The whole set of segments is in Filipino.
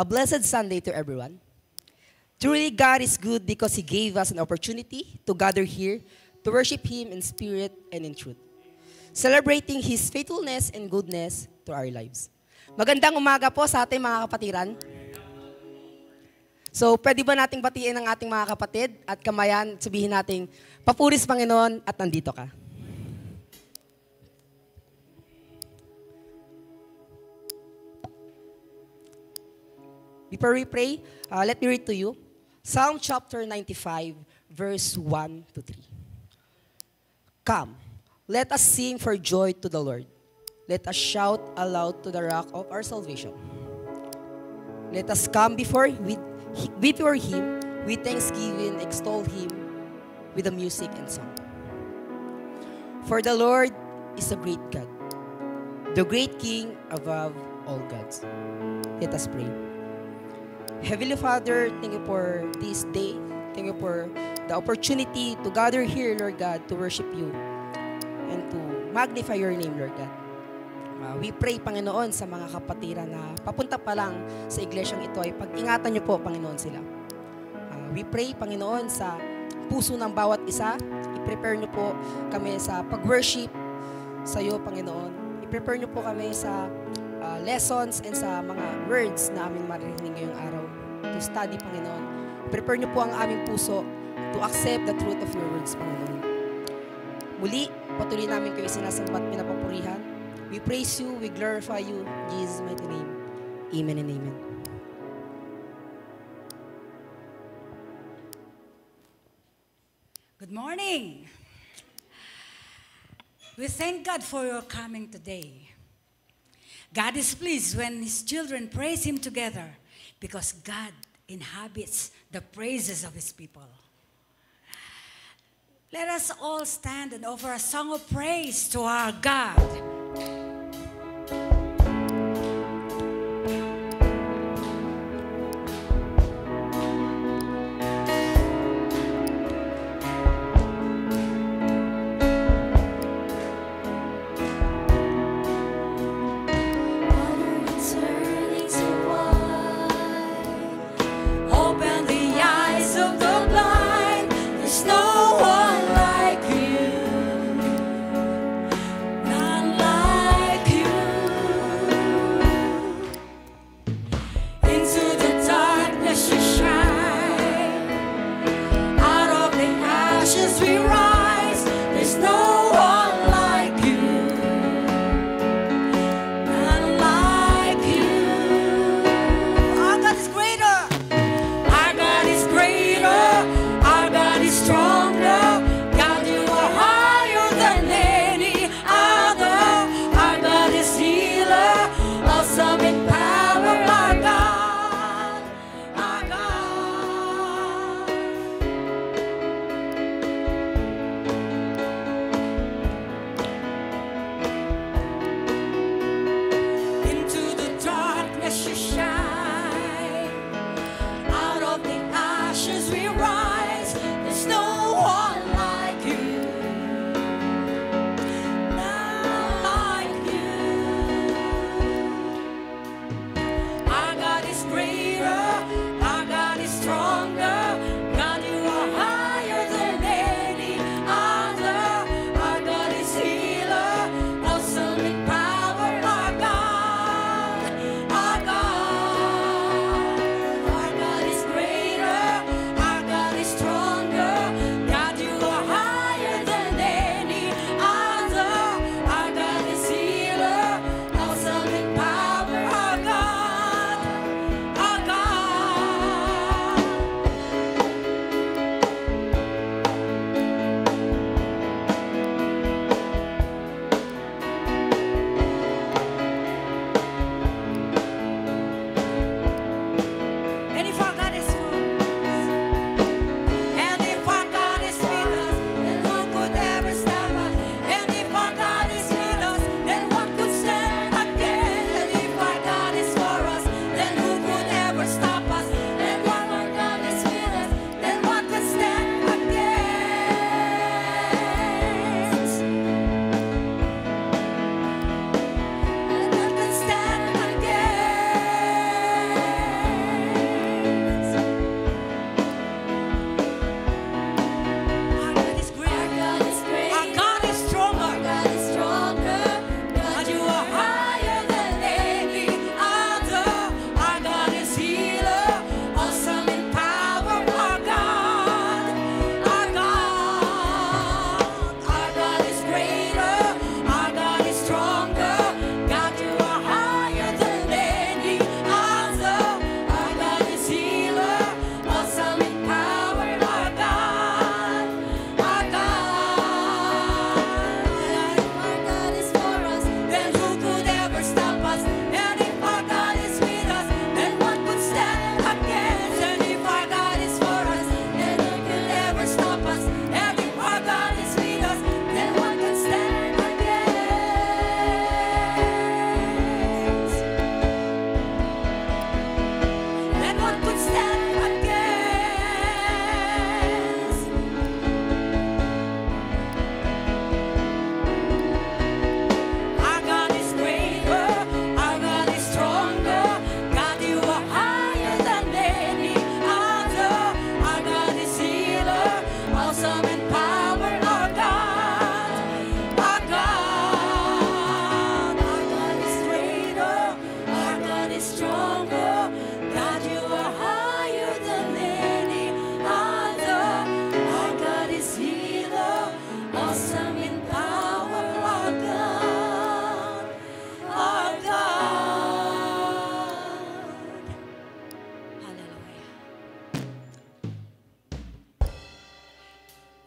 A blessed Sunday to everyone. Truly, God is good because He gave us an opportunity to gather here to worship Him in spirit and in truth, celebrating His faithfulness and goodness to our lives. Magandang umaga po sa ating mga kapatiran. So, pwede ba nating batiin ang ating mga kapatid at kamayan, sabihin nating, papuris Panginoon at nandito ka. Before we pray, let me read to you Psalm chapter 95, verse 1 to 3. Come, let us sing for joy to the Lord. Let us shout aloud to the rock of our salvation. Let us come before Him with thanksgiving, extol Him with the music and song. For the Lord is a great God, the great King above all gods. Let us pray. Heavenly Father, thank you for this day. Thank you for the opportunity to gather here, Lord God, to worship you and to magnify your name, Lord God. We pray, Panginoon, sa mga kapatiran na papunta pa lang sa iglesyang ito ay pag-ingatan niyo po, Panginoon, sila. We pray, Panginoon, sa puso ng bawat isa. I-prepare niyo po kami sa pag-worship sa iyo, Panginoon. I-prepare niyo po kami sa lessons and sa mga words na aming maririnig ngayong araw to study, Panginoon. Prepare niyo po ang aming puso to accept the truth of your words, Panginoon. Muli, patuloy namin kayo sinasambat, pinapapurihan. We praise you, we glorify you, in Jesus' mighty name. Amen and amen. Good morning. We thank God for your coming today. God is pleased when His children praise Him together because God inhabits the praises of His people. Let us all stand and offer a song of praise to our God. None like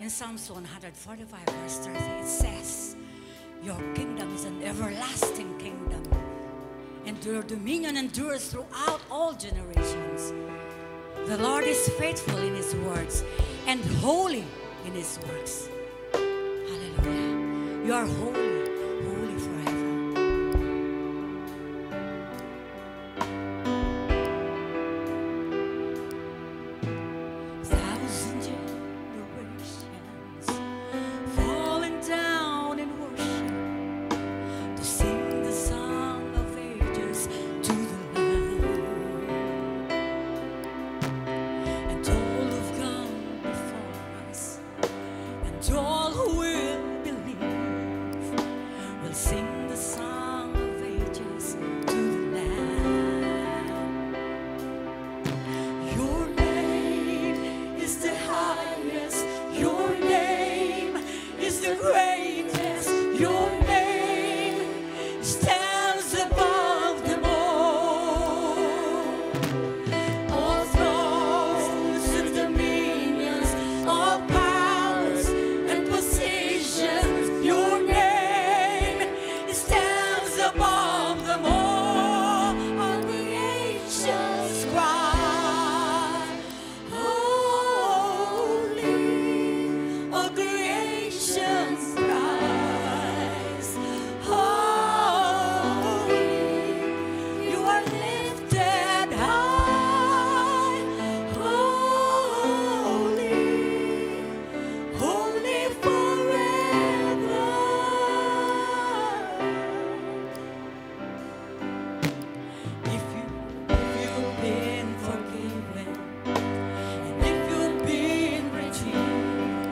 In Psalms 145, verse 30, it says, your kingdom is an everlasting kingdom, and your dominion endures throughout all generations. The Lord is faithful in His words and holy in His works. Hallelujah. You are holy, holy forever. Thousand generations falling down in worship to sing the song of ages to the Lamb. And all who've gone before us, and all who will believe, will sing the song of ages to the Lamb. Your name is the highest, your name is the greatest, your name stands above them all. All thrones and dominions, all powers and positions, your name stands above them all. All creations cry, holy. All creations cries, holy. You are lifted high, holy, holy forever. If you've been forgiven, and if you've been redeemed,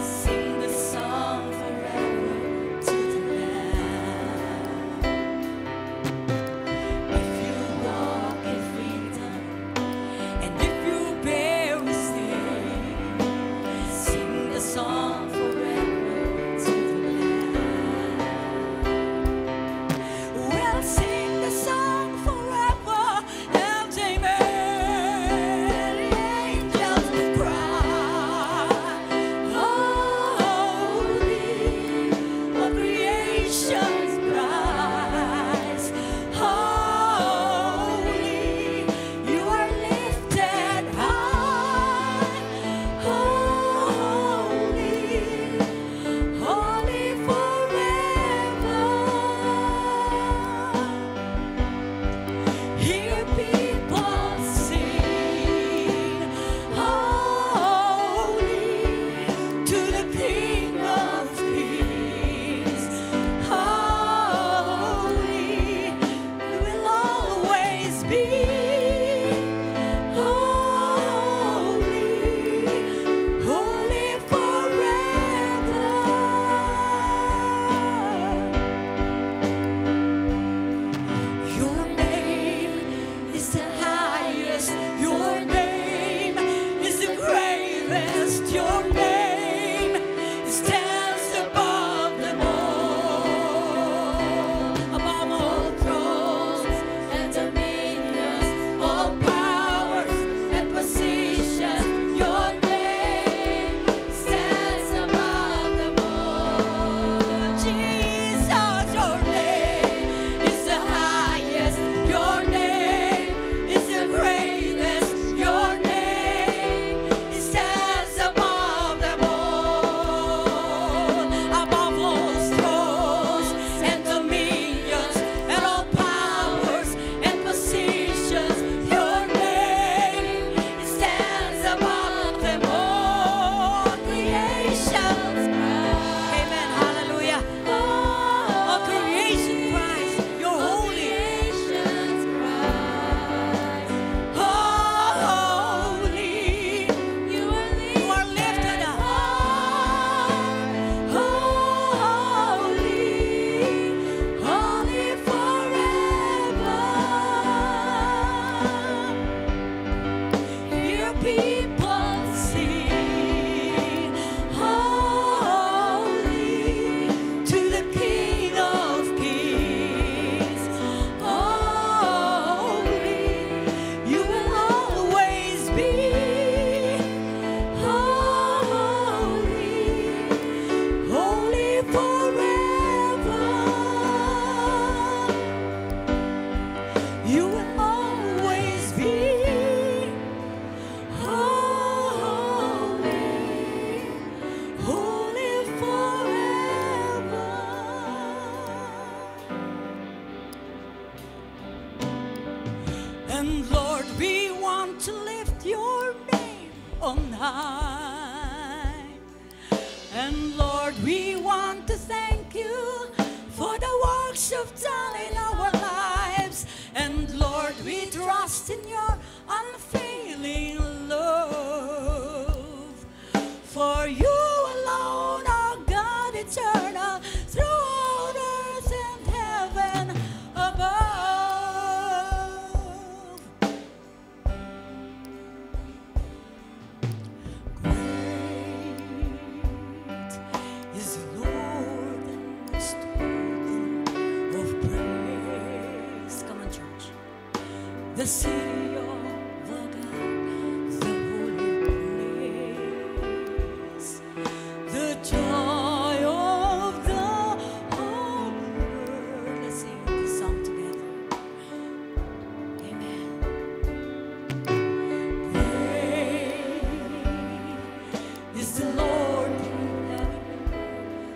sing the song forever to the Lamb. If you walk in freedom, and if you bear His name, sing the song forever to the Lamb. We'll sing the song forever and amen. The angels cry, holy. All creation cries, holy. You are lifted high, holy, holy forever. Hear people sing, holy, to the King of Kings. Holy, you will always be. Holy, holy forever. Your name is the highest, your name is the greatest, your name stands above them all. Above all thrones and dominions, all powers and positions, your name stands above them all. Jesus, your name is the highest, your name is the greatest, your name stands above high. And Lord, we want to thank you for the works you've done in our lives. And Lord, we trust in your unfailing love. For you alone are God eternal, throughout earth and heaven above. Great is the Lord and most worthy of praise. Come on, church. The city of the God, the holy place, the joy of the whole world. Let's sing this song together. Amen. Great is the Lord in heaven,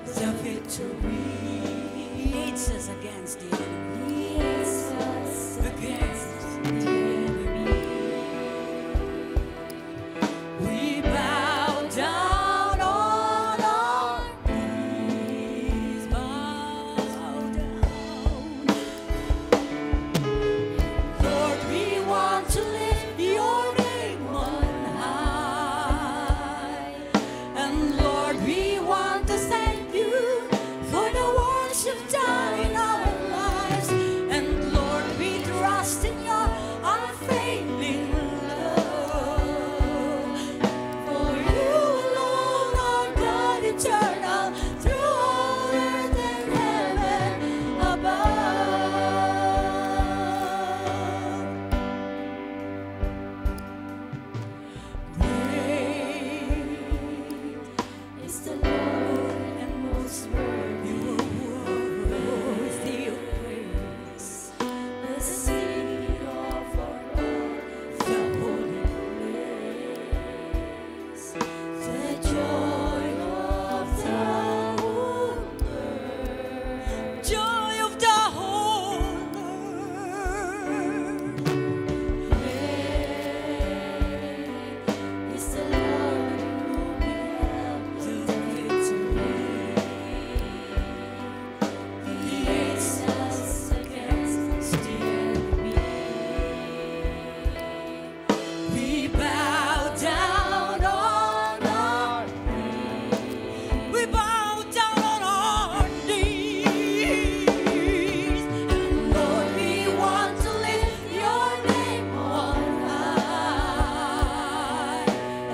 the victory. He hates us against the enemy. He hates us against the enemy. We bow down on our knees, bow down. Lord, we want to lift your name on high. And Lord, we want to thank you for the works you've done in our lives. And Lord, we trust in your unfailing love. For you alone are God eternal, through all earth and heaven above. Great is the Lord and most worthy of praise. The city of our God, the holy place, the joy of the whole earth, joy of the whole earth. Great is the Lord who we have the victory. He hates us against the enemy. We bow down on our knees. We bow down on our knees. And Lord, we want to lift your name on high.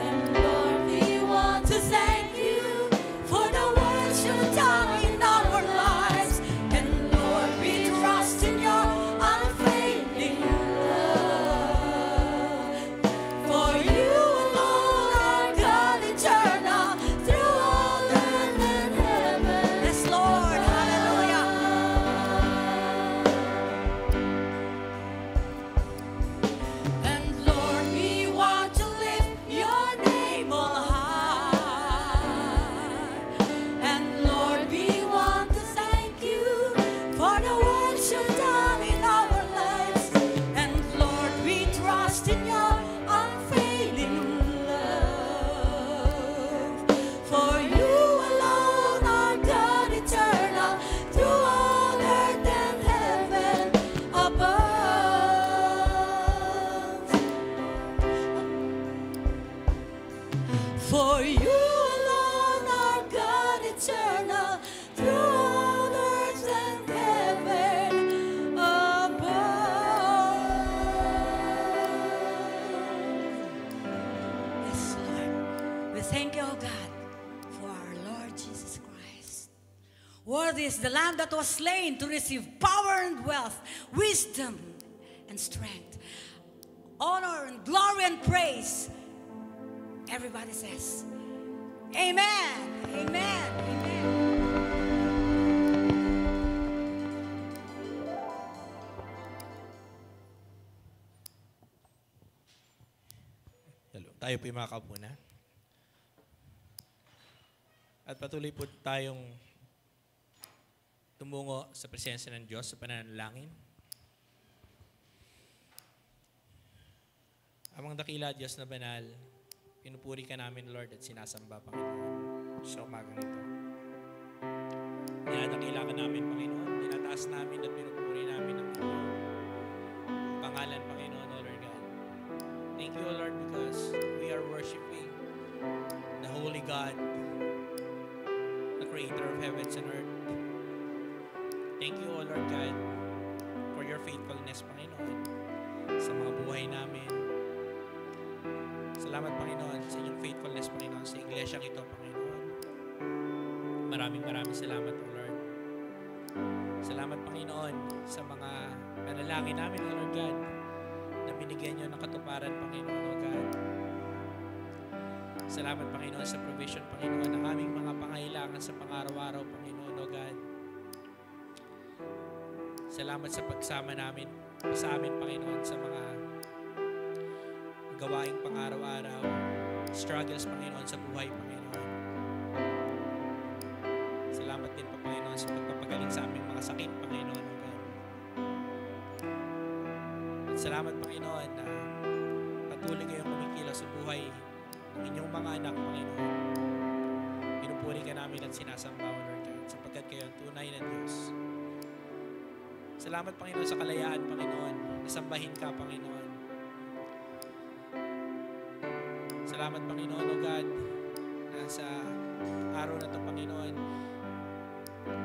And Lord, we want to thank you for the works you've done in our lives. And Lord, we trust in your unfailing love. For you alone are God eternal, through all earth and heaven. Yes, Lord, hallelujah. And Lord, we want to lift your name on high. And Lord, we want to thank you for the works you've done in our lives. And Lord, we trust in your unfailing love. For you alone are God eternal, through all earth and heaven above. For you alone are God eternal, through all earth and heaven above. Yes, Lord. We thank you, O God, for our Lord Jesus Christ. Worthy is the Lamb that was slain to receive power and wealth, wisdom and strength, honor and glory and praise. Everybody says, Amen, Amen, Amen. Hello. Tayo po yung mga kapuna. At patuloy po tayong tumungo sa presensya ng Diyos sa pananalangin. Amang dakila Diyos na banal, Pinupuri ka namin, Lord, at sinasamba, Panginoon, sa umagang ito. Dinadakilakan namin, Panginoon. Dinataas namin at pinupuri namin ang iyong pangalan, Panginoon, O Lord God. Thank you, O Lord, because we are worshiping the Holy God, the Creator of heavens and earth. Thank you, O Lord God, for your faithfulness, Panginoon, sa mga buhay namin. Salamat, Panginoon, sa inyong faithfulness, Panginoon, sa iglesyang ito, Panginoon. Maraming salamat, O Lord. Salamat, Panginoon, sa mga panalangin namin, O Lord God, na binigyan nyo ng katuparan, Panginoon, O God. Salamat, Panginoon, sa provision, Panginoon, ng aming mga pangailangan sa pang-araw-araw, Panginoon, O God. Salamat sa pagsama namin, sa amin, Panginoon, sa mga gawaing pang-araw-araw, struggles, Panginoon, sa buhay, Panginoon. Salamat din po, Panginoon, sa pagpapagaling sa aming mga sakit, Panginoon, O God. At salamat, Panginoon, na patuloy kayong kumikilos sa buhay ng inyong mga anak, Panginoon. Pinupuri ka namin at sinasamba, O Lord God, sapagkat kayo ang tunay na Diyos. Salamat, Panginoon, sa kalayaan, Panginoon. Nasambahin ka, Panginoon. Salamat, Panginoon, O God, na sa araw na ito, Panginoon,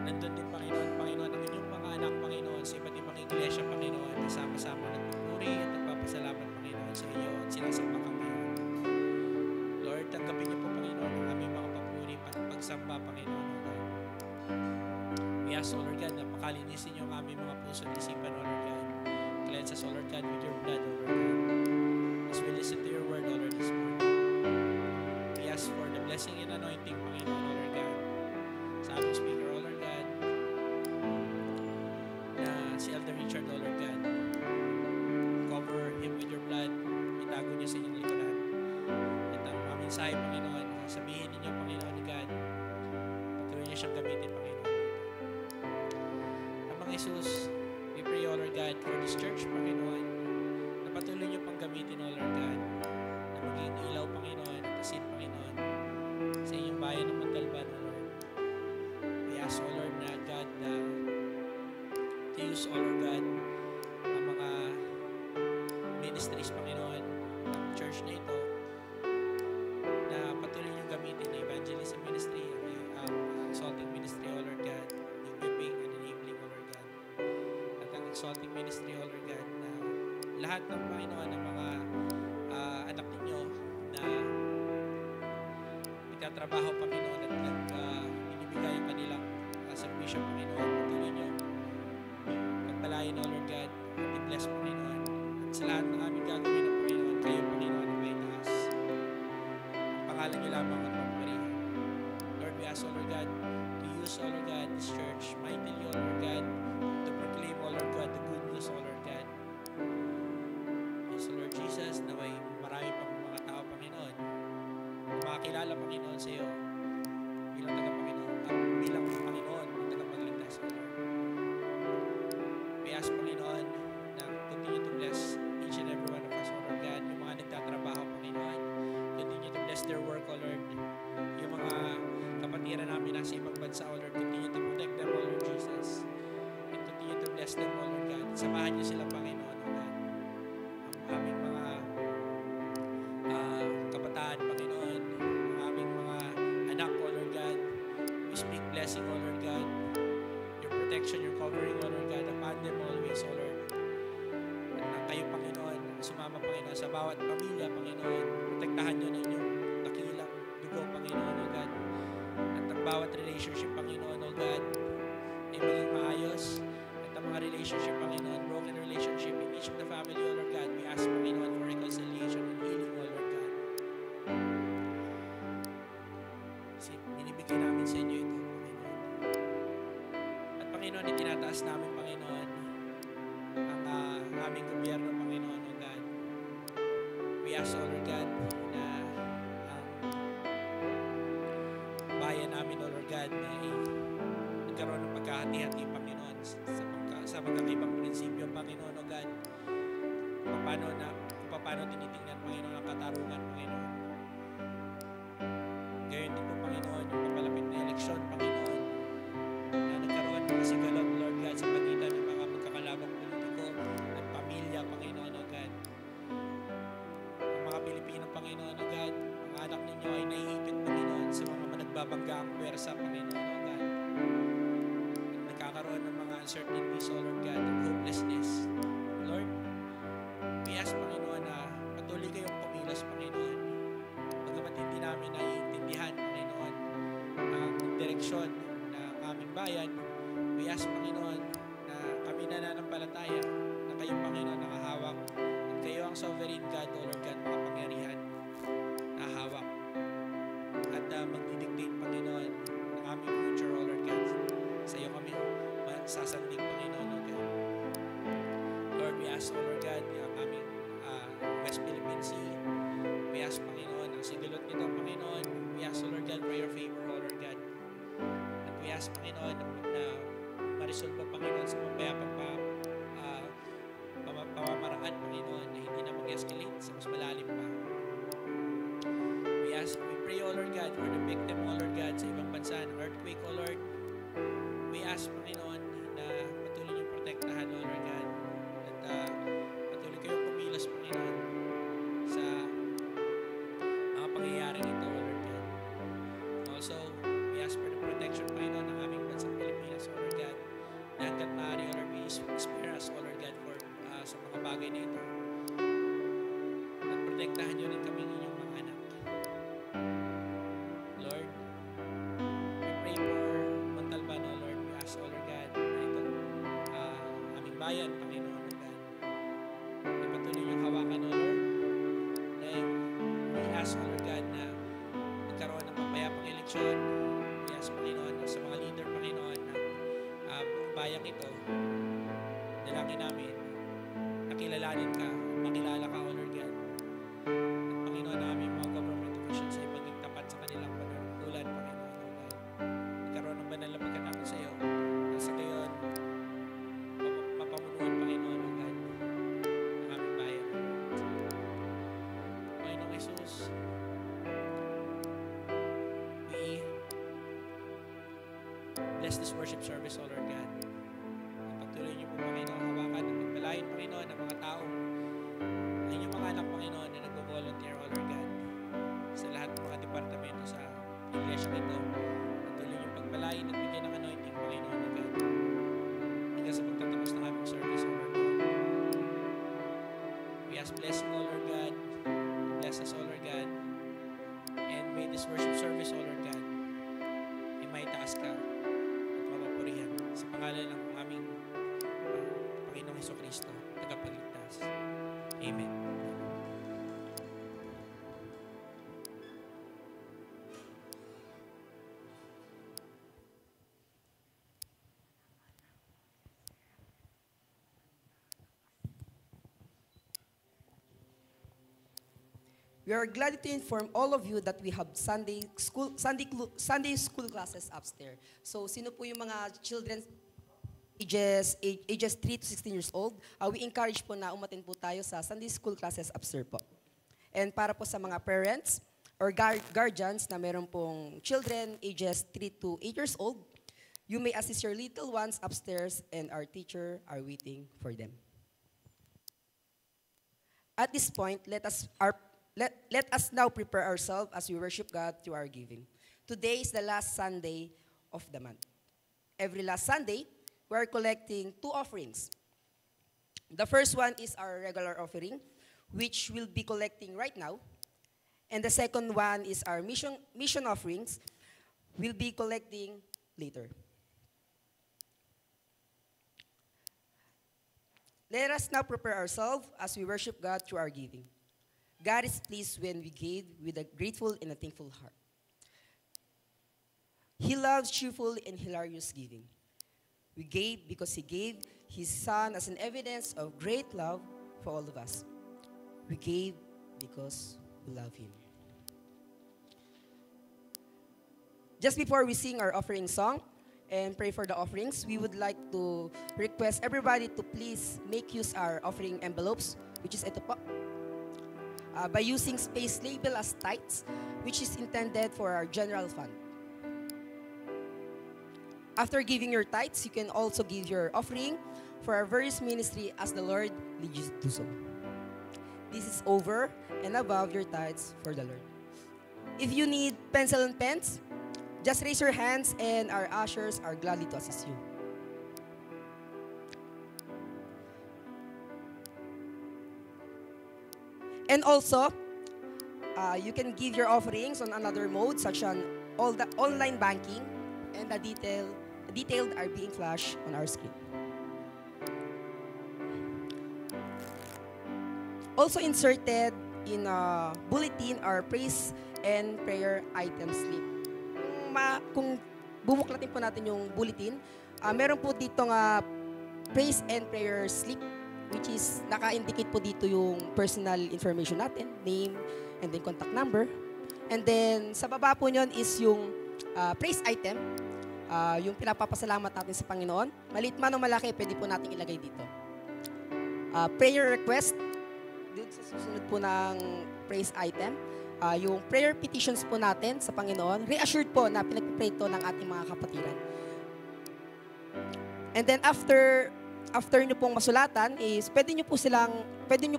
nandun din, Panginoon, ang inyong mga anak, Panginoon, sa iba't ibang iglesia, Panginoon, kasama-sama nagpupuri at nagpapasalamat, Panginoon, sa iyo at sinasamba kami. Lord, tanggapin niyo po, Panginoon, ang aming mga papuri at pagsamba, Panginoon, O God. We ask, O Lord God, na pakalinisin niyo ang aming mga puso at isipan, O Lord God. Cleanse us, O Lord God, with your blood, O Lord God. As we listen to your word, O Lord, this morning. We ask for the blessing and anointing, Panginoon, O Lord God, sa aming speaker, O Lord God, na si Elder Richard, O Lord God. Cover him with your blood. Itago niya sa inyong likuran. At ang aming sahay, Panginoon, sabihin ninyo, Panginoon, O God, patuloy niya siyang gamitin, Panginoon. Amang Jesus, we pray, O Lord God, for this church, Panginoon, na patuloy niyo pang gamitin, O Lord God, na maging ilaw, Panginoon, at asin, Panginoon, sa inyong bayan ng Montalban, O Lord. We ask, O Lord, na God, to use, O Lord God, ang mga ministries, Panginoon, ng church na ito, na patuloy niyong gamitin na evangelism ministry, ang exalting ministry, O Lord God, equipping and enabling, O Lord God, at ang exalting ministry, O Lord God, na lahat ng, Panginoon, ng mga anak ninyo na nagtatrabaho, Panginoon, at binibigay ang kanilang servisyo, Panginoon, patuloy niyo pagpalain, O Lord God, at i-bless, Panginoon, at sa lahat ng aming gagawin ng Panginoon, kayo, Panginoon, ang may taas. Ang pangalan niyo lamang at magparihan. Lord, we ask, O Lord God, to use, O Lord God, this church mightily, O Lord God, to proclaim, O Lord God, the good news, O Lord God. Yes, O Lord Jesus, na may marami pang mga tao, Panginoon, na makakilala, Panginoon, sa iyo bilang tagapanginoon at bilang Panginoon at tagapagligtas, O Lord. We ask, Panginoon, na continue to bless each and every one of us, O Lord God. Yung mga nagtatrabaho, Panginoon, continue to bless their work, O Lord. Yung mga kapatiran namin nasa ibang bansa, O Lord, continue to protect them, O Lord Jesus. And continue to bless them, O Lord God. At samahan niyo sila, Panginoon, O God. Ang aming mga kabataan, Panginoon, ang aming mga anak, O Lord God. We speak blessing, O Lord God. Your protection, your covering, O Lord God, upon them always, O Lord. At na kayo, Panginoon, sumama, Panginoon, sa bawat pamilya, Panginoon. Protektahan nyo na inyong dakilang dugo, Panginoon, O God. At ang bawat relationship, Panginoon, O God, ay maging maayos. At ang mga relationship, Panginoon, broken relationship in each of the family, O Lord God, we ask, Panginoon, for reconciliation and healing, O Lord God. Kasi binibigay namin sa inyo ito, Panginoon. At Panginoon, itinataas namin, Panginoon, ang aming gobyerno, Panginoon, O God. We ask, O Lord God, na ang bayan namin, O Lord God, na nagkaroon ng pagkahati-hati, Panginoon, sa magkakaibang prinsipyo, Panginoon, O God. Kung paano tinitingnan, Panginoon, ang katarungan, Panginoon. Panginoon, yung papalapit na eleksyon, Panginoon, na nagkaroon ng kasigalot, Lord God, sa pagitan ng mga magkakalabang politiko at pamilya, Panginoon, O God. Ang mga Pilipino, Panginoon, O God, ang anak ninyo ay naiipit, Panginoon, sa mga nagbabanggaang puwersa, Panginoon, O God. At nagkakaroon ng mga uncertainties, O Lord God, at hopelessness. Lord, we ask, Panginoon, na patuloy kayong kumilos, Panginoon. Bagamat hindi namin naiintindihan, Panginoon, ang direksyon ng aming bayan, we ask, Panginoon, na kami nananampalataya na kayo, Panginoon, nakahawak at kayo ang sovereign God, O Lord God, makapangyarihan na hawak at magdidictate, Panginoon, ng aming future, O Lord God. Sa iyo kami sasandig, Panginoon, O God. Lord, we ask, O Lord God, ang aming West Philippine Sea. We ask, Panginoon, ang sigilot nito, Panginoon. We ask, O Lord God, for your favor, O Lord God. At we ask, Panginoon, na ma-resolve, Panginoon, sa mapayapang pamamaraan, Panginoon, na hindi na mag-escalate sa mas malalim pa. We pray, O Lord God, for the victim, O Lord God, sa ibang bansa ng earthquake, O Lord. We ask, Panginoon, na patuloy niyong protektahan, O Lord God. At patuloy kayong kumilos, Panginoon, sa mga pangyayaring ito, O Lord God. Also, we ask for the protection, Panginoon, ng aming bansang Pilipinas, O Lord God. Na hanggat maaari, O Lord, we spare us, O Lord God, for sa mga bagay na ito. At protektahan niyo rin kami inyong mga anak. Lord, we pray for Montalban, O Lord. We ask, O Lord God, na itong aming bayan, Panginoon, O God. Na patuloy niyong hawakan, O Lord. Na we ask, O Lord God, na magkaroon ng mapayapang eleksyon. We ask, Panginoon, sa mga leader, Panginoon, ng bayang ito, dalangin namin, nakilalanin ka, makilala ka, O Lord God. At Panginoon, namin mga government officials ay maging tapat sa kanilang panunungkulan, Panginoon, O God. Nagkaroon ng banal na pagkatakot sa iyo. At sa gayon, mapamunuan, Panginoon, O God, ang aming bayan. Panginoong Jesus, we bless this worship service, O Lord God. Patuloy niyo po, Panginoon, hawakan at pagpalain, Panginoon, ang mga tao, ang inyong mga anak, Panginoon, na nag-volunteer, O Lord God, sa lahat ng mga departamento sa iglesia ito. Patuloy niyo pagpalain at bigyan ng anointing, Panginoon, O God. Hinggang sa pagtatapos ng aming service, O Lord God. We ask blessing, O Lord God. Bless us, O Lord God. And may this worship service, O Lord God, ay maitaas ka at mapapurihan sa pangalan ng aming Panginoong Hesukristo, tagapagligtas. Amen. We are glad to inform all of you that we have Sunday school classes upstairs. So, sino po yung mga children ages 3 to 16 years old, we encourage po na umatin po tayo sa Sunday school classes upstairs po. And para po sa mga parents or guardians na meron pong children ages 3 to 8 years old, you may assist your little ones upstairs and our teacher are waiting for them. At this point, let us now prepare ourselves as we worship God through our giving. Today is the last Sunday of the month. Every last Sunday, we are collecting 2 offerings. The first one is our regular offering, which we'll be collecting right now. And the second one is our mission offerings, we'll be collecting later. Let us now prepare ourselves as we worship God through our giving. God is pleased when we give with a grateful and a thankful heart. He loves cheerful and hilarious giving. We gave because He gave His Son as an evidence of great love for all of us. We gave because we love Him. Just before we sing our offering song and pray for the offerings, we would like to request everybody to please make use our offering envelopes, which is ito po, by using space label as tithes, which is intended for our general fund. After giving your tithes, you can also give your offering for our various ministry as the Lord leads you to do so. This is over and above your tithes for the Lord. If you need pencil and pens, just raise your hands and our ushers are gladly to assist you. And also, you can give your offerings on another mode, such as all the online banking, and the detailed are being flashed on our screen. Also inserted in a bulletin are praise and prayer item slip. Kung bumuklatin po natin yung bulletin, meron po dito nga praise and prayer slip, which is naka-indicate po dito yung personal information natin, name, and then contact number. And then sa baba po nyon is yung praise item, yung pinapapasalamat natin sa Panginoon. Maliit man o malaki, pwede po natin ilagay dito. Prayer request, dun sa susunod po ng praise item. Yung prayer petitions po natin sa Panginoon, reassured po na pinagpipray to ng ating mga kapatiran. And then after nyo pong masulatan is pwede nyo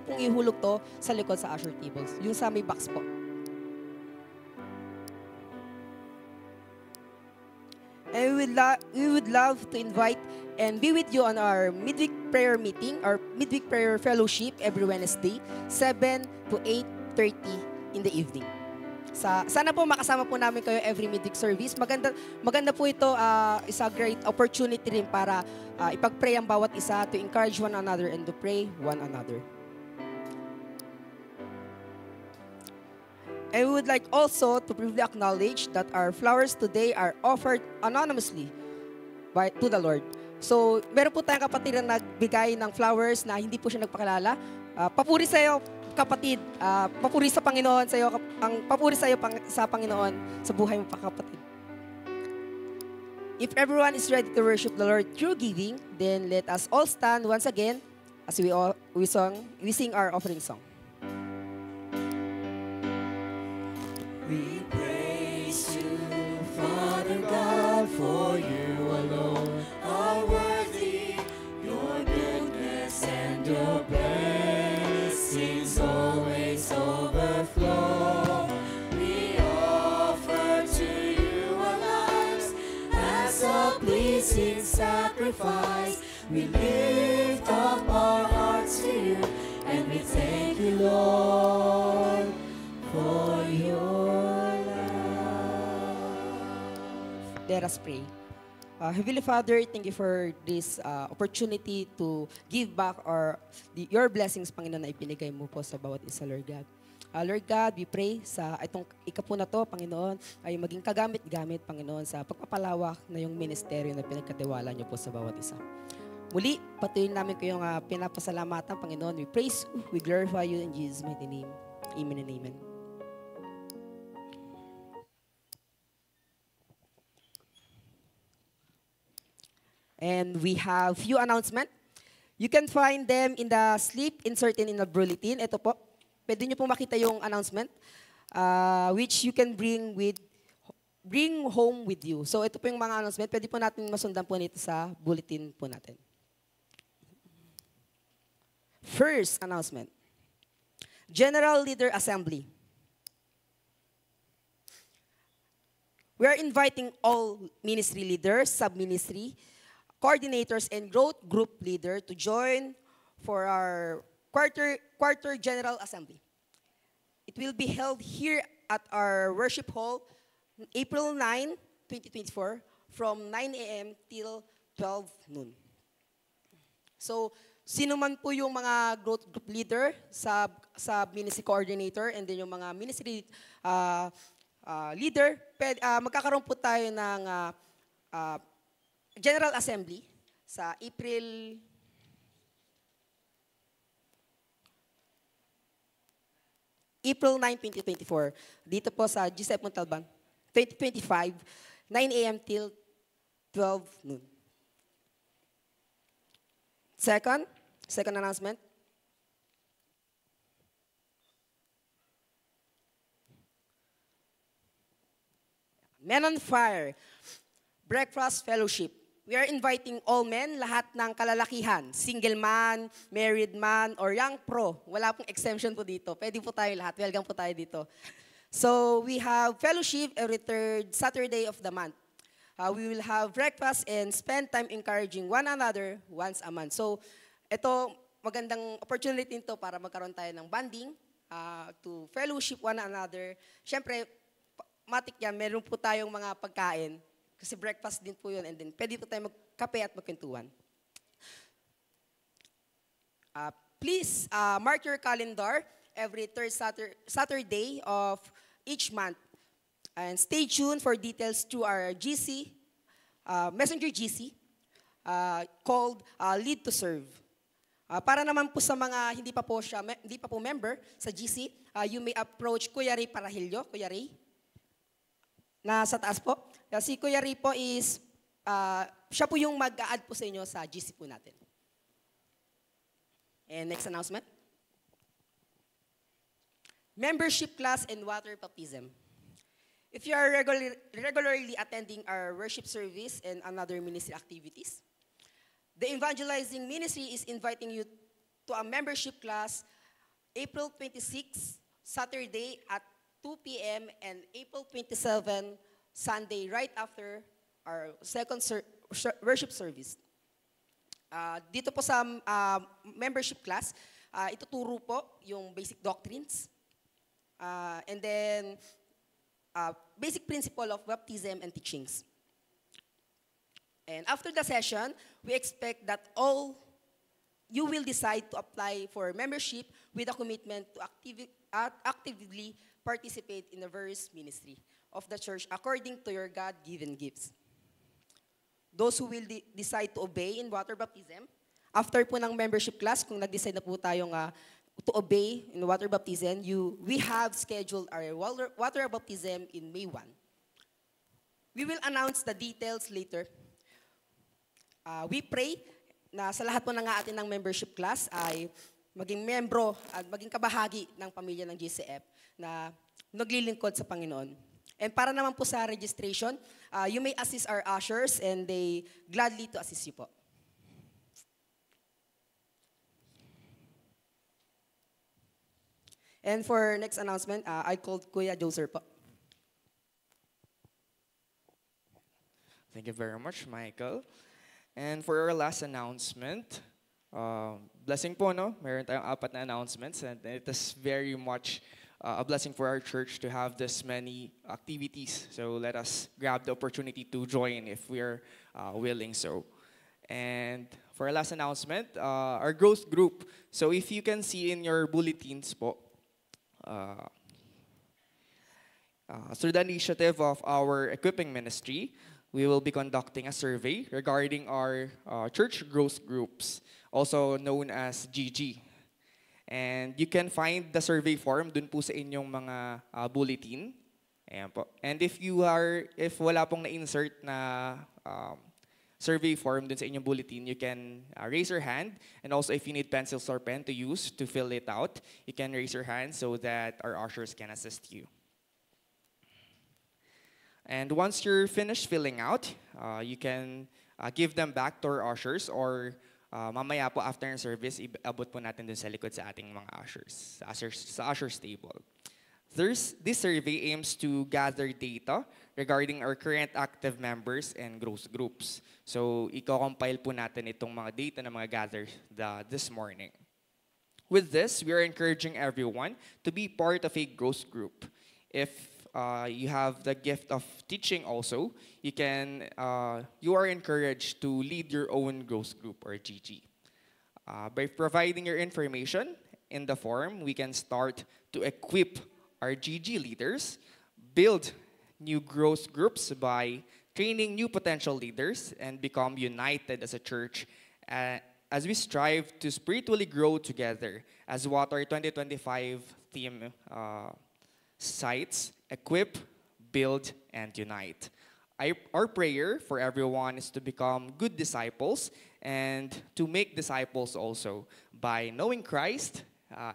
pong ihulog to sa likod sa usher tables. Yung sa may box po. And we would love to invite and be with you on our midweek prayer meeting, our midweek prayer fellowship every Wednesday, 7 to 8:30 in the evening. Sana po makasama po namin kayo every midweek service. Maganda po ito, is a great opportunity rin para ipag-pray ang bawat isa, to encourage one another and to pray one another. And we would like also to briefly acknowledge that our flowers today are offered anonymously to the Lord. So, meron po tayong kapatid na nagbigay ng flowers na hindi po siya nagpakilala. Papuri sa iyo, kapatid. Papuri sa Panginoon sa iyo, papuri sa iyo sa Panginoon sa buhay mo, kapatid. If everyone is ready to worship the Lord through giving, then let us all stand once again as we sing our offering song. We praise you, Father God, for you alone are worthy. Your goodness and your blessings always overflow. We offer to you our lives as a pleasing sacrifice. We lift up our hearts to you and we thank you, Lord, for your Let us pray. Heavenly Father, thank you for this opportunity to give back your blessings, Panginoon, na ipinigay mo po sa bawat isa, Lord God. Lord God, we pray sa itong ikapo na to, Panginoon, ay maging kagamit-gamit, Panginoon, sa pagpapalawak na yung ministeryo na pinagkatiwala niyo po sa bawat isa. Muli, patuloy namin kayong pinapasalamatan, Panginoon. We praise you, we glorify you in Jesus' mighty name. Amen and amen. And we have few announcements. You can find them in the slip inserted in the bulletin. Ito po. Pwede nyo po makita yung announcement, which you can bring home with you. So ito po yung mga announcement. Pwede po natin masundan po nito sa bulletin po natin. First announcement. General Leader Assembly. We are inviting all ministry leaders, sub-ministry, coordinators, and growth group leader to join for our quarter General Assembly. It will be held here at our worship hall, April 9, 2024, from 9 a.m. till 12 noon. So, sino man po yung mga growth group leader, sub-ministry coordinator, and then yung mga ministry leader, magkakaroon po tayo ng General Assembly sa April 9, 2024. Dito po sa Giuseppe Montalban, 2025, 9 a.m. till 12 noon. Second announcement. Men on Fire. breakfast fellowship. We are inviting all men, lahat ng kalalakihan, single man, married man, or young pro. Wala pong exemption po dito. Pwede po tayo lahat. Welcome po tayo dito. So we have fellowship every third Saturday of the month. We will have breakfast and spend time encouraging one another once a month. So ito, magandang opportunity nito para magkaroon tayo ng bonding, to fellowship one another. Siyempre, matik yan, meron po tayong mga pagkain. Kasi breakfast din po yun, and then pwede po tayo magkape at magkwentuhan. Please mark your calendar every third Saturday of each month. And stay tuned for details to our GC, Messenger GC, called Lead to Serve. Para naman po sa mga hindi pa po member sa GC, you may approach Kuya Ray Parahilio. Kuya Ray, nasa taas po. Si Kuya Ray po is, siya po yung mag-a-add po sa inyo sa GC po natin. And next announcement. Membership class and water baptism. If you are regularly attending our worship service and another ministry activities, the evangelizing ministry is inviting you to a membership class April 26, Saturday at 2 p.m. and April 27, Sunday, right after our second worship service. Dito po sa membership class, ituturo po yung basic doctrines, and then basic principle of baptism and teachings. And after the session, we expect that all you will decide to apply for membership with a commitment to actively participate in the various ministry of the church according to your God-given gifts. Those who will decide to obey in water baptism, after po ng membership class, kung nag-decide na po tayong to obey in water baptism, we have scheduled our water baptism in May 1. We will announce the details later. We pray na sa lahat po ng atin ng membership class ay maging membro at maging kabahagi ng pamilya ng GCF na naglilingkod sa Panginoon. And para naman po sa registration, you may assist our ushers and they gladly to assist you po. And for next announcement, I called Kuya Joser po. Thank you very much, Michael. And for our last announcement, blessing po, no? Meron tayong 4 na announcements, and it is very much a blessing for our church to have this many activities. So let us grab the opportunity to join if we are willing so. And for our last announcement, our growth group. So if you can see in your bulletins po, through the initiative of our equipping ministry, we will be conducting a survey regarding our church growth groups, also known as GG. And you can find the survey form dun po sa inyong mga bulletin. Ayan po. And if wala pong na-insert na survey form dun sa inyong bulletin, you can raise your hand. And also if you need pencils or pen to use to fill it out, you can raise your hand so that our ushers can assist you. And once you're finished filling out, you can give them back to our ushers, or mamaya po after ng service, iabot po natin dun sa likod sa ating mga ushers, sa ushers table. This survey aims to gather data regarding our current active members and growth groups. So, i-compile po natin itong mga data na mga gather this morning. With this, we are encouraging everyone to be part of a growth group. If you have the gift of teaching also, you are encouraged to lead your own growth group or GG. By providing your information in the form, we can start to equip our GG leaders, build new growth groups by training new potential leaders, and become united as a church as we strive to spiritually grow together as what our 2025 theme cites: equip, build, and unite. Our prayer for everyone is to become good disciples and to make disciples also by knowing Christ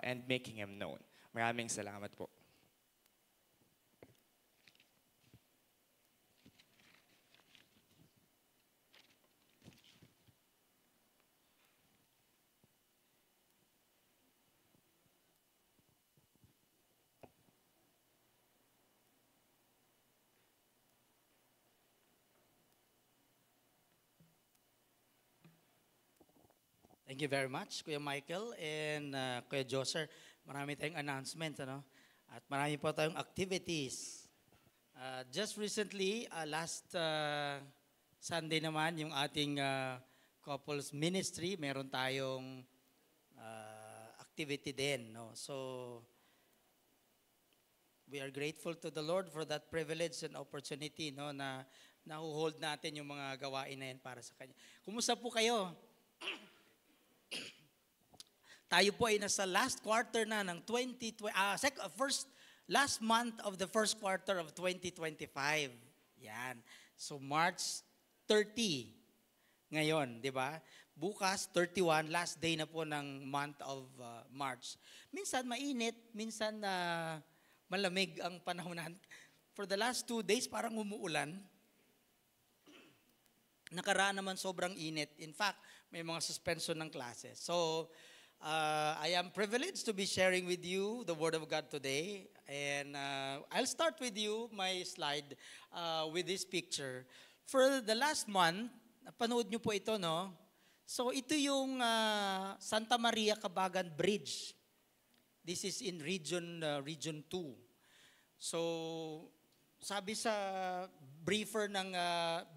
and making Him known. Maraming salamat po. Thank you very much, Kuya Michael and Kuya Joser. Marami tayong announcement, ano? At marami po tayong activities. Just recently, last Sunday naman, yung ating couples ministry, meron tayong activity din, no? So, we are grateful to the Lord for that privilege and opportunity, no, na nahuhold natin yung mga gawain na yan para sa Kanya. Kumusta po kayo? Tayo po ay nasa last quarter na ng last month of the first quarter of 2025. Yan. So March 30 ngayon, di ba? Bukas 31, last day na po ng month of March. Minsan mainit, minsan malamig ang panahonan. For the last 2 days parang umuulan. Nakaraan naman sobrang init. In fact, may mga suspension ng classes. So, I am privileged to be sharing with you the Word of God today. And I'll start with you, my slide, with this picture. For the last month, napanood nyo po ito, no? So, ito yung Santa Maria Cabagan Bridge. This is in Region 2. So, sabi sa briefer ng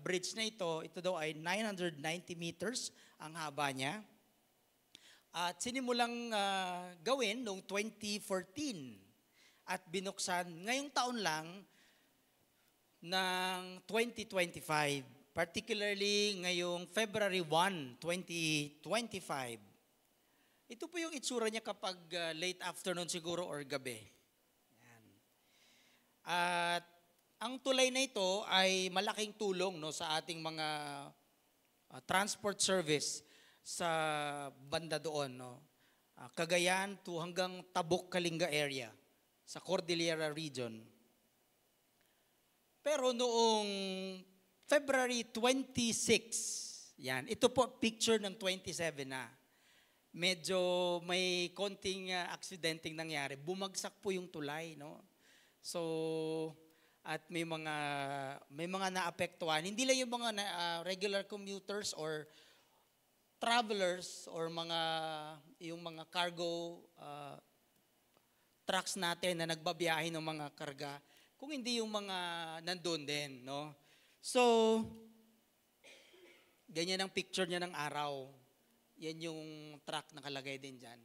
bridge na ito daw ay 990 meters ang haba niya. At sinimulang gawin noong 2014 at binuksan ngayong taon lang ng 2025, particularly ngayong February 1, 2025. Ito po yung itsura niya kapag late afternoon siguro or gabi. Yan. At ang tulay na ito ay malaking tulong, no, sa ating mga transport service sa banda doon, no? Cagayan to hanggang Tabuk, Kalinga area sa Cordillera region. Pero noong February 26, yan, ito po picture ng 27 na. Medyo may konting aksidenteng nangyari. Bumagsak po yung tulay, no? So, at may mga naapektuhan. Hindi lang yung mga regular commuters or travelers or yung mga cargo trucks natin na nagbabiyahe ng mga karga, kung hindi yung mga nandun din, no? So, ganyan ang picture niya ng araw. Yan yung truck nakalagay din dyan.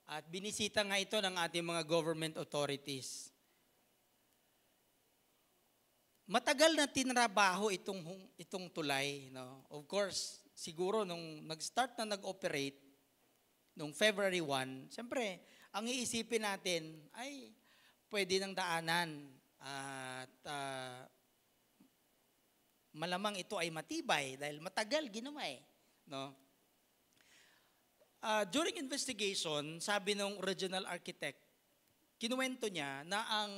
At binisita nga ito ng ating mga government authorities. Matagal na tinrabaho itong tulay, no? Of course, siguro nung nag-start na nag-operate nung February 1, siyempre, ang iisipin natin ay pwede ng daanan at malamang ito ay matibay dahil matagal ginawa, no? During investigation, sabi ng original architect, kinuwento niya na ang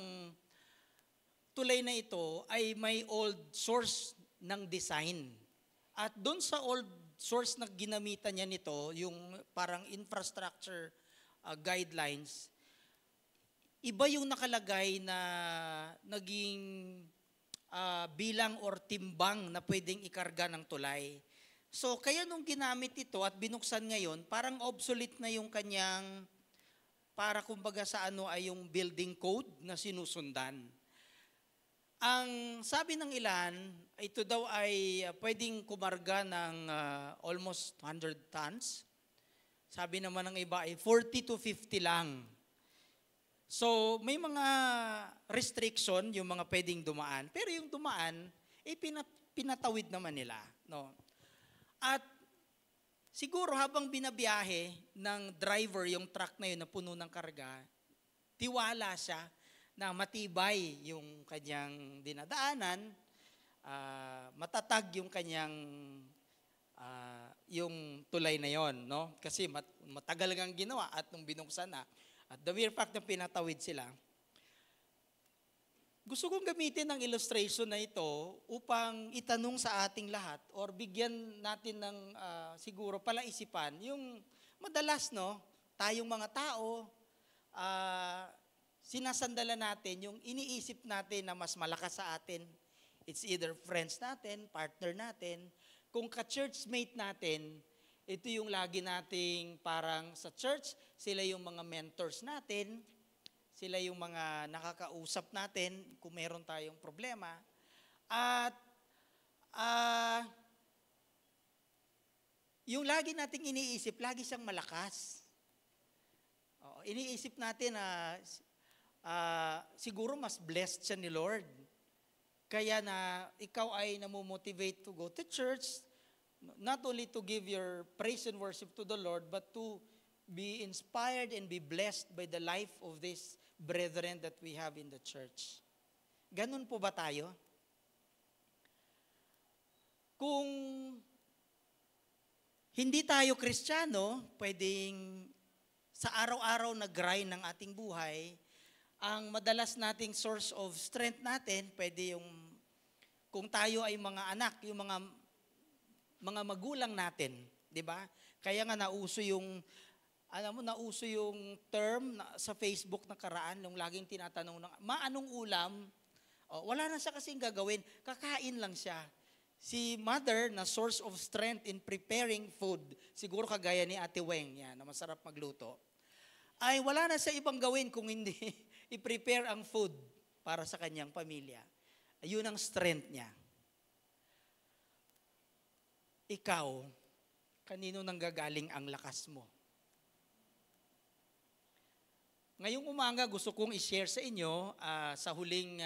tulay na ito ay may old source ng design. At doon sa old source na ginamitan niya nito, yung parang infrastructure guidelines, iba yung nakalagay na naging bilang or timbang na pwedeng ikarga ng tulay. So kaya nung ginamit ito at binuksan ngayon, parang obsolete na yung kanyang, para kumbaga sa ay yung building code na sinusundan. Ang sabi ng ilan, ito daw ay pwedeng kumarga ng almost 100 tons. Sabi naman ng iba ay 40 to 50 lang. So may mga restriction yung mga pwedeng dumaan. Pero yung dumaan, pinatawid naman nila, no? At siguro habang binabiyahe ng driver yung truck na yun na puno ng karga, tiwala siya na matibay yung kanyang dinadaanan, matatag yung kanyang yung tulay na yon, no? Kasi matagal ngang ginawa at nung binuksan na, at the mere fact na pinatawid sila. Gusto kong gamitin ang illustration na ito upang itanong sa ating lahat or bigyan natin ng siguro palaisipan yung madalas, no, tayong mga tao, sinasandalan natin yung iniisip natin na mas malakas sa atin. It's either friends natin, partner natin, kung ka-churchmate natin, ito yung lagi nating parang sa church, sila yung mga mentors natin, sila yung mga nakakausap natin kung meron tayong problema. At yung lagi nating iniisip, lagi siyang malakas. Iniisip natin na siguro mas blessed siya ni Lord. Kaya na ikaw ay namomotivate to go to church, not only to give your praise and worship to the Lord, but to be inspired and be blessed by the life of these brethren that we have in the church. Ganun po ba tayo? Kung hindi tayo Kristiyano, pwedeng sa araw-araw na grind ng ating buhay, ang madalas nating source of strength natin, pwede yung, kung tayo ay mga anak, yung mga magulang natin, di ba? Kaya nga nauso yung, nauso yung term sa Facebook na karaan, yung laging tinatanong ng, anong ulam? Wala na siya kasing gagawin, kakain lang siya. Si mother na source of strength in preparing food, siguro kagaya ni Ate Weng, yan, na masarap magluto, ay wala na siya ibang gawin kung hindi i-prepare ang food para sa kanyang pamilya. Ayun ang strength niya. Ikaw, kanino nanggagaling ang lakas mo? Ngayong umaga gusto kong i-share sa inyo sa huling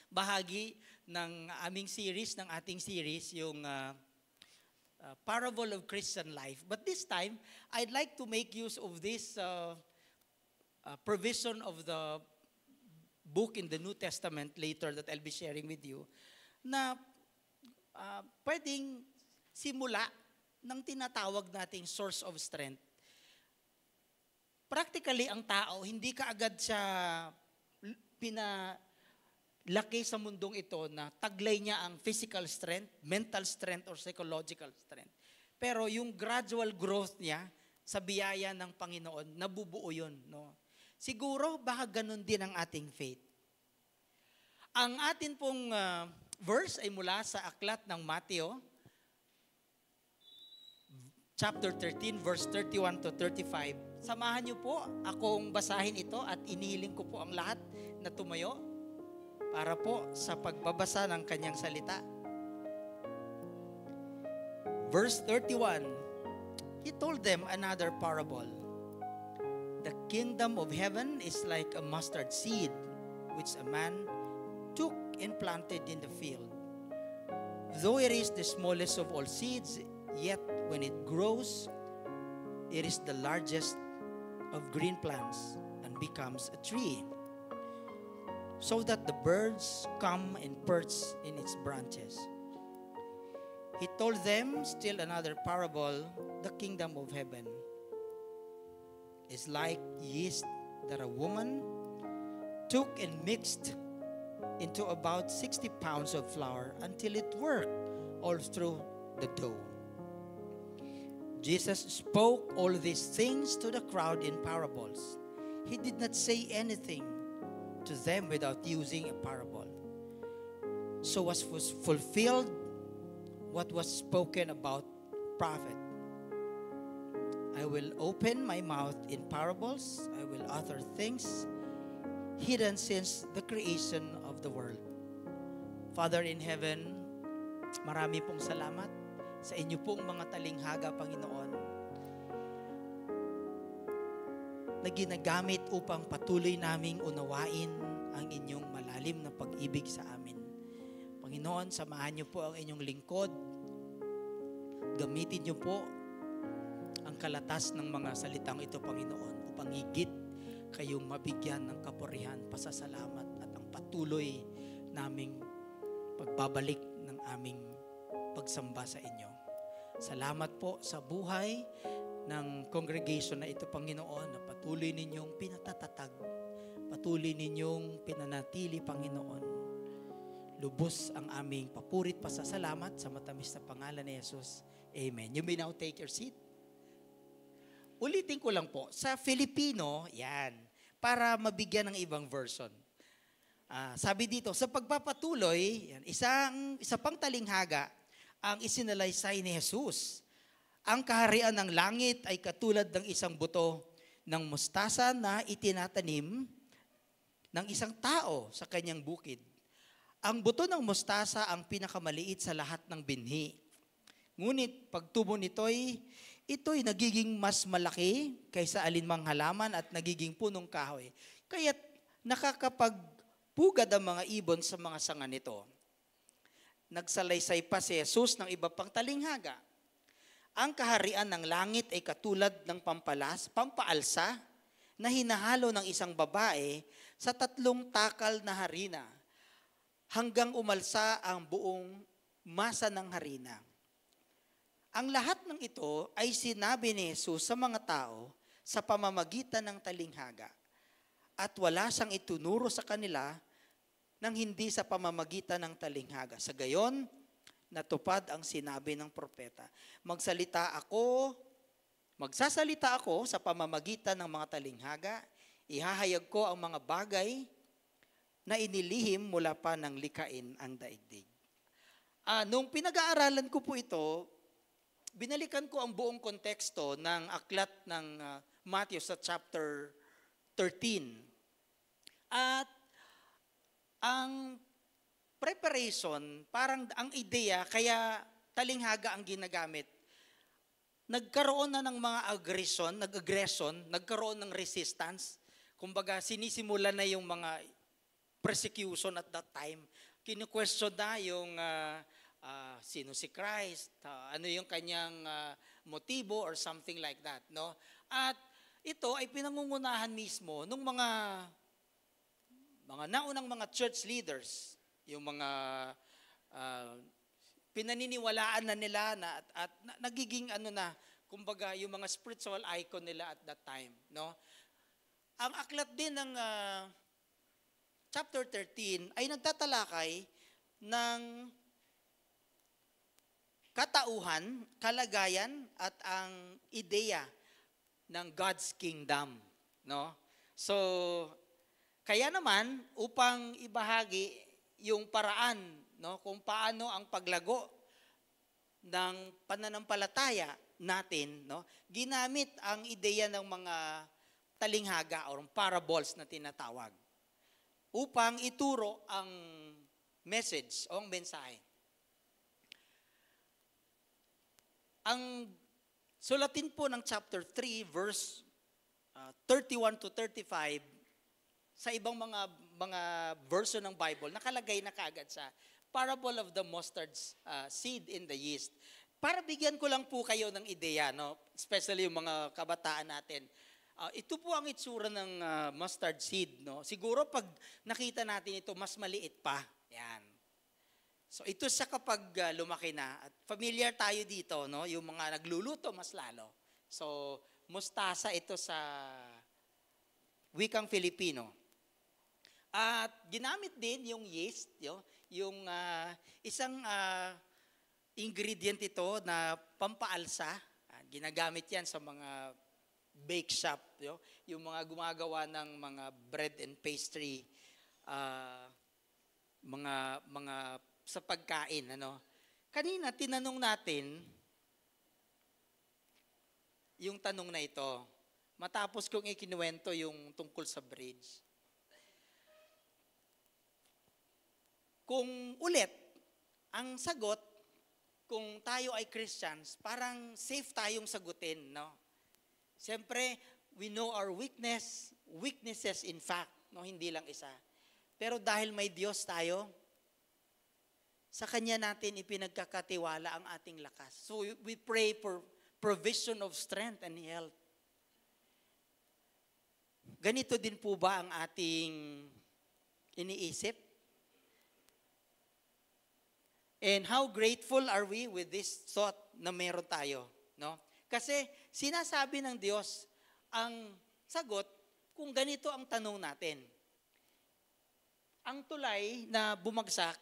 bahagi ng aming series, ng ating series, yung Parable of Christian Life. But this time, I'd like to make use of this provision of the book in the New Testament later that I'll be sharing with you, na pwedeng simula ng tinatawag nating source of strength. Practically, ang tao, hindi ka agad siya pinalaki sa mundong ito na taglay niya ang physical strength, mental strength, or psychological strength. Pero yung gradual growth niya sa biyaya ng Panginoon, nabubuo yun. No? Siguro, baka ganun din ang ating faith. Ang atin pong verse ay mula sa aklat ng Mateo, chapter 13, verse 31 to 35. Samahan niyo po akong basahin ito at inihiling ko po ang lahat na tumayo para po sa pagbabasa ng kanyang salita. Verse 31, He told them another parable. The kingdom of heaven is like a mustard seed, which a man took and planted in the field. Though it is the smallest of all seeds, yet when it grows, it is the largest of green plants and becomes a tree, so that the birds come and perch in its branches. He told them still another parable. The kingdom of heaven is like yeast that a woman took and mixed into about 60 pounds of flour until it worked all through the dough. Jesus spoke all these things to the crowd in parables. He did not say anything to them without using a parable. So was fulfilled what was spoken about prophet. I will open my mouth in parables. I will utter things hidden since the creation of the world. Father in heaven, marami pong salamat sa inyo pong mga talinghaga, Panginoon, na ginagamit upang patuloy naming unawain ang inyong malalim na pag-ibig sa amin. Panginoon, samahan niyo po ang inyong lingkod. Gamitin niyo po ang kalatas ng mga salitang ito, Panginoon, upang higit kayong mabigyan ng kapurihan, pasasalamat at ang patuloy naming pagbabalik ng aming pagsamba sa inyo. Salamat po sa buhay ng congregation na ito, Panginoon, na patuloy ninyong pinatatatag, patuloy ninyong pinanatili, Panginoon. Lubos ang aming papurit pasasalamat sa matamis na pangalan ni Jesus. Amen. You may now take your seat. Ulitin ko lang po, sa Filipino, yan, para mabigyan ng ibang version. Sabi dito, sa pagpapatuloy, yan, isa pang talinghaga ang isinalaysay ni Jesus. Ang kaharian ng langit ay katulad ng isang buto ng mustasa na itinatanim ng isang tao sa kanyang bukid. Ang buto ng mustasa ang pinakamaliit sa lahat ng binhi. Ngunit pagtubo ito'y nagiging mas malaki kaysa alinmang halaman at nagiging punong kahoy. Kaya't nakakapagpugad ang mga ibon sa mga sanga nito. Nagsalaysay pa si Jesus ng iba pang talinghaga. Ang kaharian ng langit ay katulad ng pampaalsa na hinahalo ng isang babae sa 3 takal na harina hanggang umalsa ang buong masa ng harina. Ang lahat ng ito ay sinabi ni Jesus sa mga tao sa pamamagitan ng talinghaga at wala siyang itunuro sa kanila nang hindi sa pamamagitan ng talinghaga. Sa gayon, natupad ang sinabi ng propeta. Magsasalita ako sa pamamagitan ng mga talinghaga, ihahayag ko ang mga bagay na inilihim mula pa ng likain ang daigdig. Nung pinag-aaralan ko po ito, binalikan ko ang buong konteksto ng aklat ng Matthew sa chapter 13. At ang preparation, parang ang ideya, kaya talinghaga ang ginagamit. Nagkaroon na ng mga aggression, nagkaroon ng resistance. Kumbaga, sinisimulan na yung mga persecution at that time. Kinu-question na yung sino si Christ, ano yung kanyang motibo or something like that, no? At ito ay pinangungunahan mismo ng mga naunang mga church leaders, yung mga pinaniniwalaan na nila at nagiging kumbaga yung mga spiritual icon nila at that time, no? Ang aklat din ng chapter 13 ay nagtatalakay ng katauhan, kalagayan at ang ideya ng God's kingdom, no? So kaya naman upang ibahagi yung paraan, no, kung paano ang paglago ng pananampalataya natin, no, ginamit ang ideya ng mga talinghaga or parables na tinatawag upang ituro ang message o ang mensahe. Ang sulatin po ng chapter 3 verse 31 to 35 sa ibang mga version ng Bible, nakalagay na kaagad sa parable of the mustard seed in the yeast. Para bigyan ko lang po kayo ng ideya, no? Especially yung mga kabataan natin. Ito po ang itsura ng mustard seed, no? Siguro pag nakita natin ito, mas maliit pa. Yan. So ito sa kapag lumaki na, at familiar tayo dito, no? Yung mga nagluluto, mas lalo. So mustasa ito sa wikang Filipino. At ginamit din yung yeast, yung isang ingredient ito na pampaalsa. Ginagamit yan sa mga bake shop, yung mga gumagawa ng mga bread and pastry, mga sa pagkain, ano. Kanina tinanong natin yung tanong na ito. Matapos kong ikinuwento yung tungkol sa bridge. Kung ulit, ang sagot, kung tayo ay Christians, parang safe tayong sagutin, no? Siyempre, we know our weaknesses in fact, no? Hindi lang isa. Pero dahil may Diyos tayo, sa Kanya natin ipinagkakatiwala ang ating lakas. So we pray for provision of strength and health. Ganito din po ba ang ating iniisip? And how grateful are we with this thought na meron tayo, no? Kasi sinasabi ng Diyos ang sagot kung ganito ang tanong natin. Ang tulay na bumagsak,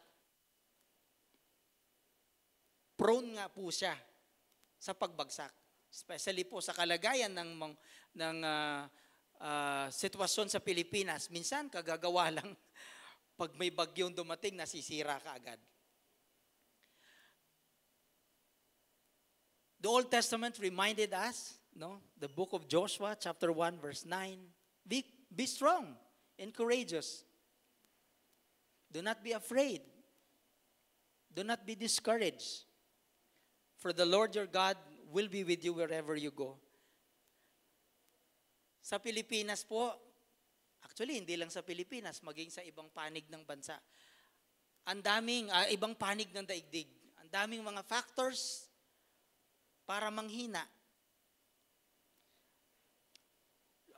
prone nga po siya sa pagbagsak. Especially po sa kalagayan ng sitwasyon sa Pilipinas. Minsan, kagagawa lang pag may bagyong dumating, nasisira ka agad. The Old Testament reminded us, no, the book of Joshua, chapter 1, verse 9, be strong and courageous. Do not be afraid. Do not be discouraged. For the Lord your God will be with you wherever you go. Sa Pilipinas po, actually hindi lang sa Pilipinas, maging sa ibang panig ng bansa, ang daming, ibang panig ng daigdig, ang daming mga factors para manghina.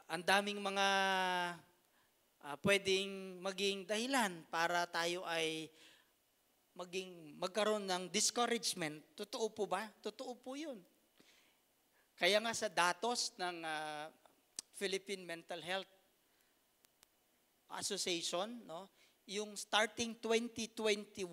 Ang daming mga pwedeng maging dahilan para tayo ay magkaroon ng discouragement. Totoo po ba? Totoo po yun. Kaya nga sa datos ng Philippine Mental Health Association, no, yung starting 2021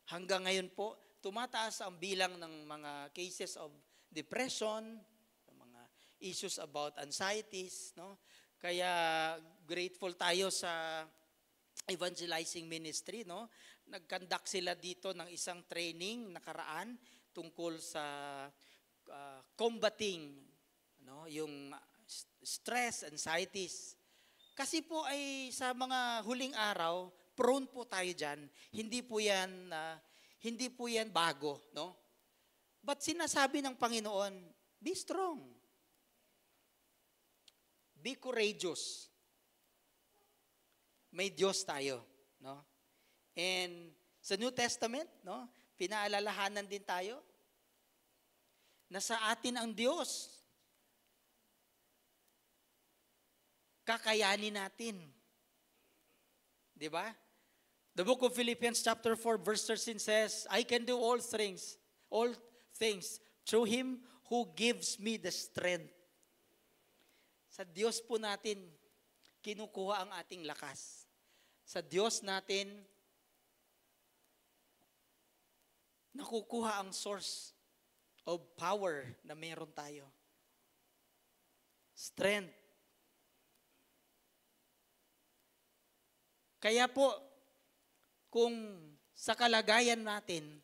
hanggang ngayon po, tumataas ang bilang ng mga cases of depression, mga issues about anxieties, no? Kaya grateful tayo sa evangelizing ministry, no? Nag-conduct sila dito ng isang training nakaraan tungkol sa combating, no, yung stress, anxieties. Kasi po ay sa mga huling araw, prone po tayo diyan. Hindi po yan bago, no? But sinasabi ng Panginoon, be strong. Be courageous. May Diyos tayo, no? And sa New Testament, no, pinaalalahanan din tayo na sa atin ang Diyos. Kakayanin natin. 'Di ba? The book of Philippians chapter 4 verse 13 says, I can do all things through Him who gives me the strength. Sa Diyos po natin kinukuha ang ating lakas. Sa Diyos natin nakukuha ang source of power na meron tayo. Strength. Kaya po, kung sa kalagayan natin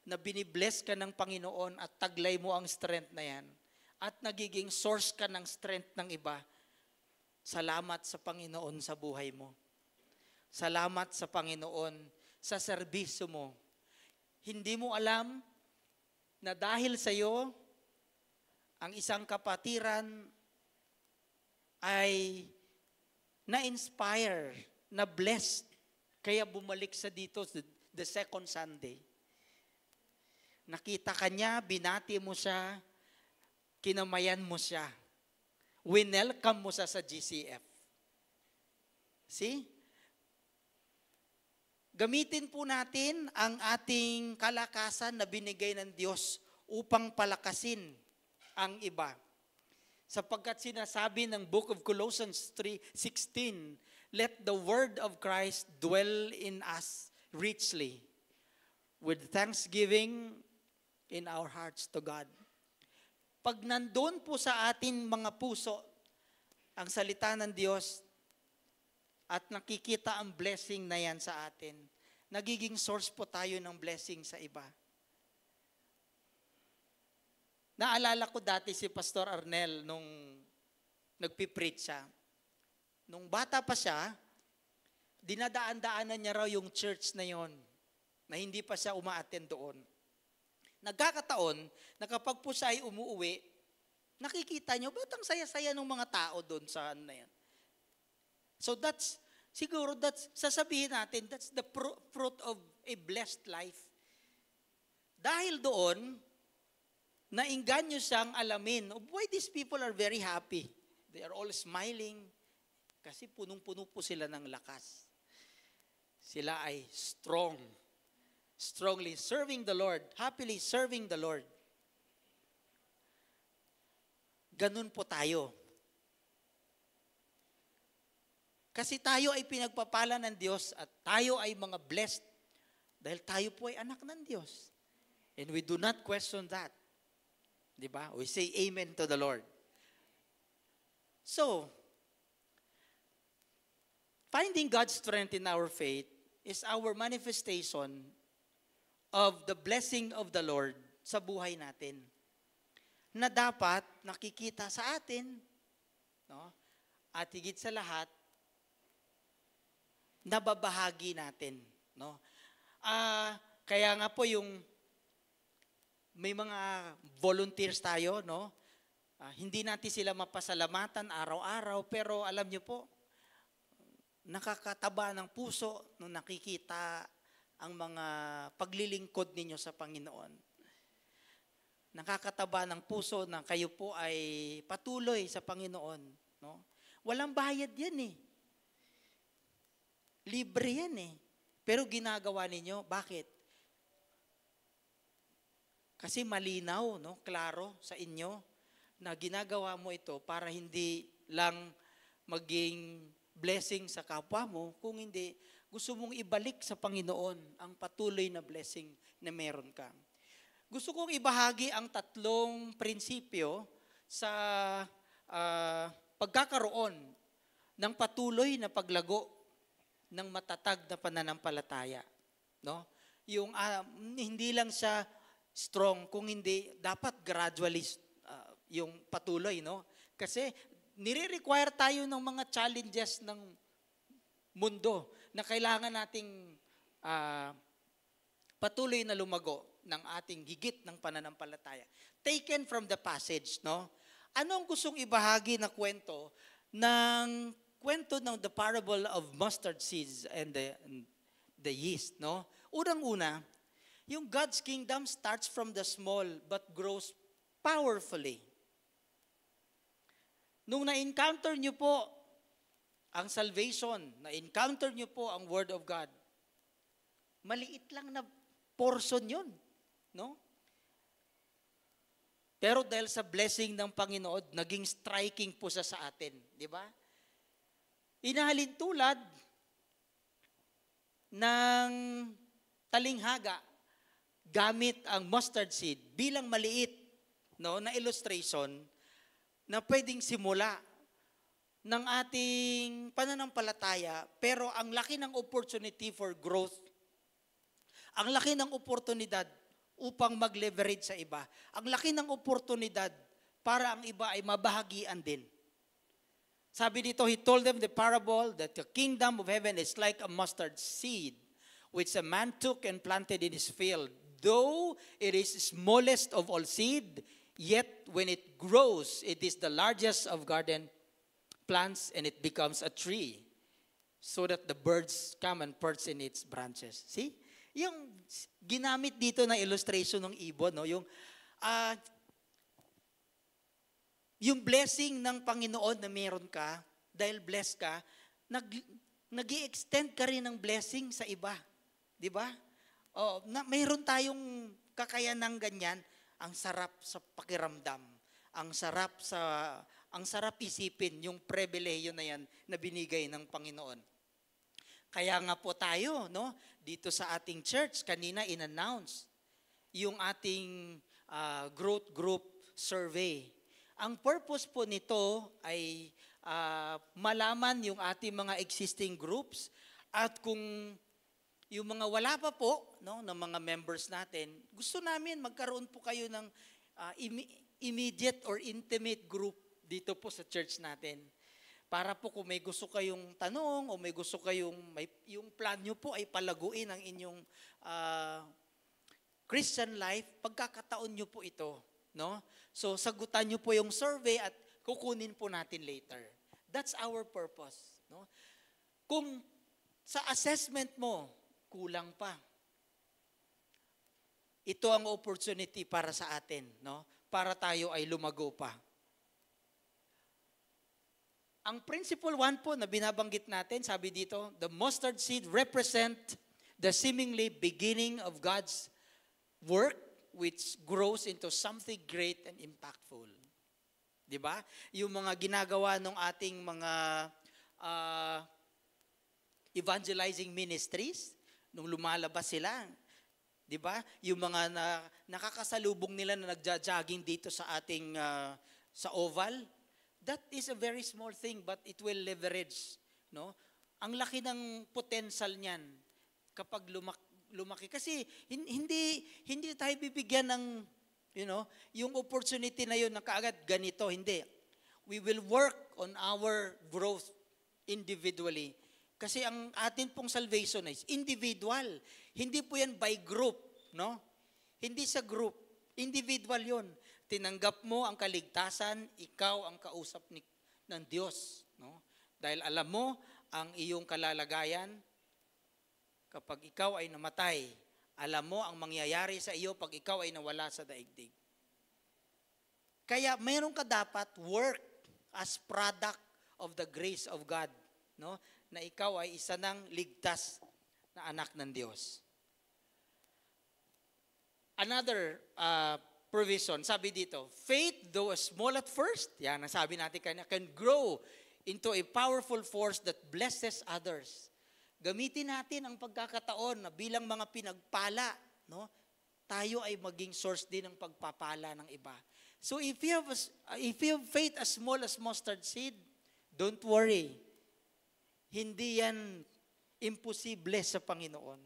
na binibless ka ng Panginoon at taglay mo ang strength na yan, at nagiging source ka ng strength ng iba, salamat sa Panginoon sa buhay mo. Salamat sa Panginoon sa serbisyo mo. Hindi mo alam na dahil sa iyo, ang isang kapatiran ay na-inspire, na-blessed, kaya bumalik sa dito the second Sunday. Nakita ka niya, binati mo siya, kinamayan mo siya. Winelcome mo siya sa GCF. See? Gamitin po natin ang ating kalakasan na binigay ng Diyos upang palakasin ang iba. Sapagkat sinasabi ng Book of Colossians 3:16, let the word of Christ dwell in us richly, with thanksgiving in our hearts to God. Pag nandun po sa atin mga puso ang salita ng Diyos at nakikita ang blessing na yan sa atin, nagiging source po tayo ng blessing sa iba. Naalala ko dati si Pastor Arnel nung nagpipreach siya. Nung bata pa siya, dinadaan-daanan niya raw yung church na yon na hindi pa siya uma-attend doon. Nagkakataon na kapag po siya ay umuuwi, nakikita niyo, ba't ang saya-saya ng mga tao doon sa ano na yan? So siguro sasabihin natin, that's the fruit of a blessed life. Dahil doon, nainganyo siyang alamin, oh, why these people are very happy. They are all smiling. Kasi punong-puno po sila ng lakas. Sila ay strong. Strongly serving the Lord. Happily serving the Lord. Ganun po tayo. Kasi tayo ay pinagpapala ng Diyos at tayo ay mga blessed dahil tayo po ay anak ng Diyos. And we do not question that. Diba? We say amen to the Lord. So, finding God's strength in our faith is our manifestation of the blessing of the Lord sa buhay natin na dapat nakikita sa atin, no? At higit sa lahat, nababahagi natin, no? Kaya nga po yung may mga volunteers tayo, no? Hindi natin sila mapasalamatan araw-araw, pero alam niyo po, nakakataba ng puso nung nakikita ang mga paglilingkod ninyo sa Panginoon. Nakakataba ng puso na kayo po ay patuloy sa Panginoon, no? Walang bayad yan eh. Libre yan eh. Pero ginagawa ninyo, bakit? Kasi malinaw, no? Klaro sa inyo na ginagawa mo ito para hindi lang maging blessing sa kapwa mo, kung hindi, gusto mong ibalik sa Panginoon ang patuloy na blessing na meron ka. Gusto kong ibahagi ang 3 prinsipyo sa pagkakaroon ng patuloy na paglago ng matatag na pananampalataya. No? Yung hindi lang siya strong, kung hindi, dapat gradually yung patuloy. No? Kasi nire-require tayo ng mga challenges ng mundo na kailangan nating patuloy na lumago ng ating higit ng pananampalataya. Taken from the passage, no? Anong gustong ibahagi na kwento ng the parable of mustard seeds and the yeast, no? Unang-una, yung God's kingdom starts from the small but grows powerfully. Nung na-encounter nyo po ang salvation, na-encounter nyo po ang Word of God, maliit lang na portion yun, no? Pero dahil sa blessing ng Panginoon, naging striking po sa atin, di ba? Inahalin tulad ng talinghaga gamit ang mustard seed bilang maliit, no, na illustration na pwedeng simula ng ating pananampalataya, pero ang laki ng opportunity for growth, ang laki ng oportunidad upang mag-leverage sa iba, ang laki ng oportunidad para ang iba ay mabahagian din. Sabi dito, he told them the parable that the kingdom of heaven is like a mustard seed, which a man took and planted in his field. Though it is smallest of all seed, yet when it grows, it is the largest of garden plants, and it becomes a tree, so that the birds come and perch in its branches. See? Yung ginamit dito na illustration ng ibon, no? Yung blessing ng Panginoon na meron ka, dahil blessed ka, nag-i-extend ka rin ng blessing sa iba. Di ba? Mayroon tayong kakayanang ganyan, ang sarap sa pakiramdam, ang sarap isipin yung pribileyo na yan na binigay ng Panginoon. Kaya nga po tayo, no, dito sa ating church, kanina in-announce yung ating growth group survey. Ang purpose po nito ay malaman yung ating mga existing groups, at kung yung mga wala pa po, no, ng mga members natin, gusto namin magkaroon po kayo ng immediate or intimate group dito po sa church natin. Para po kung may gusto kayong tanong o may gusto kayong, yung plan nyo po ay palaguin ang inyong Christian life, pagkakataon nyo po ito. No? So sagutan nyo po yung survey at kukunin po natin later. That's our purpose. No? Kung sa assessment mo, kulang pa. Ito ang opportunity para sa atin, no? Para tayo ay lumago pa. Ang principle 1 po na binabanggit natin, sabi dito, the mustard seed represent the seemingly beginning of God's work, which grows into something great and impactful. Di ba? Yung mga ginagawa ng ating mga evangelizing ministries, nung lumalabas sila, di ba? Yung mga nakakasalubong nila na nagja-jogging dito sa ating sa oval, that is a very small thing, but it will leverage, no? Ang laki ng potential niyan kapag lumaki. Kasi hindi tayo bibigyan ng, yung opportunity na yun na kaagad ganito. Hindi. We will work on our growth individually. Kasi ang atin pong salvation is individual. Hindi po yan by group, no? Hindi sa group. Individual yun. Tinanggap mo ang kaligtasan, ikaw ang kausap ng Diyos, no? Dahil alam mo ang iyong kalalagayan, kapag ikaw ay namatay, alam mo ang mangyayari sa iyo pag ikaw ay nawala sa daigdig. Kaya mayroon ka dapat work as product of the grace of God, no? Na ikaw ay isa ng ligtas na anak ng Diyos. Another provision, sabi dito, faith, though small at first, yan ang sabi natin kanina, can grow into a powerful force that blesses others. Gamitin natin ang pagkakataon na bilang mga pinagpala, no? Tayo ay maging source din ng pagpapala ng iba. So if you have faith as small as mustard seed, don't worry. Hindi yan imposible sa Panginoon.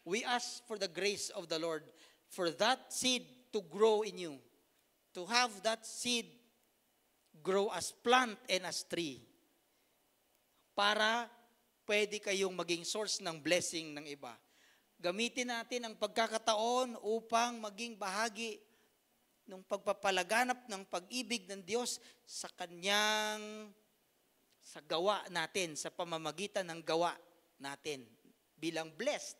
We ask for the grace of the Lord for that seed to grow in you. To have that seed grow as plant and as tree. Para pwede kayong maging source ng blessing ng iba. Gamitin natin ang pagkakataon upang maging bahagi ng pagpapalaganap ng pag-ibig ng Diyos sa gawa natin, sa pamamagitan ng gawa natin bilang blessed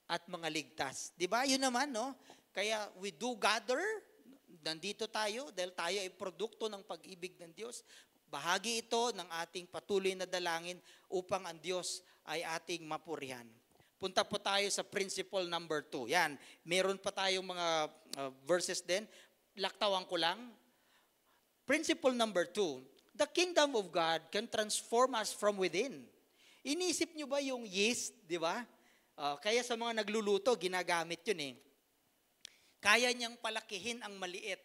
at mga ligtas. Di ba? Yun naman, no? Kaya we do gather, nandito tayo dahil tayo ay produkto ng pag-ibig ng Diyos. Bahagi ito ng ating patuloy na dalangin upang ang Diyos ay ating mapurihan. Punta po tayo sa principle number 2. Yan, meron pa tayong mga verses din. Laktawan ko lang. Principle number 2. The kingdom of God can transform us from within. Inisip nyo ba yung yeast, di ba? Kaya sa mga nagluluto, ginagamit yun eh. Kaya niyang palakihin ang maliit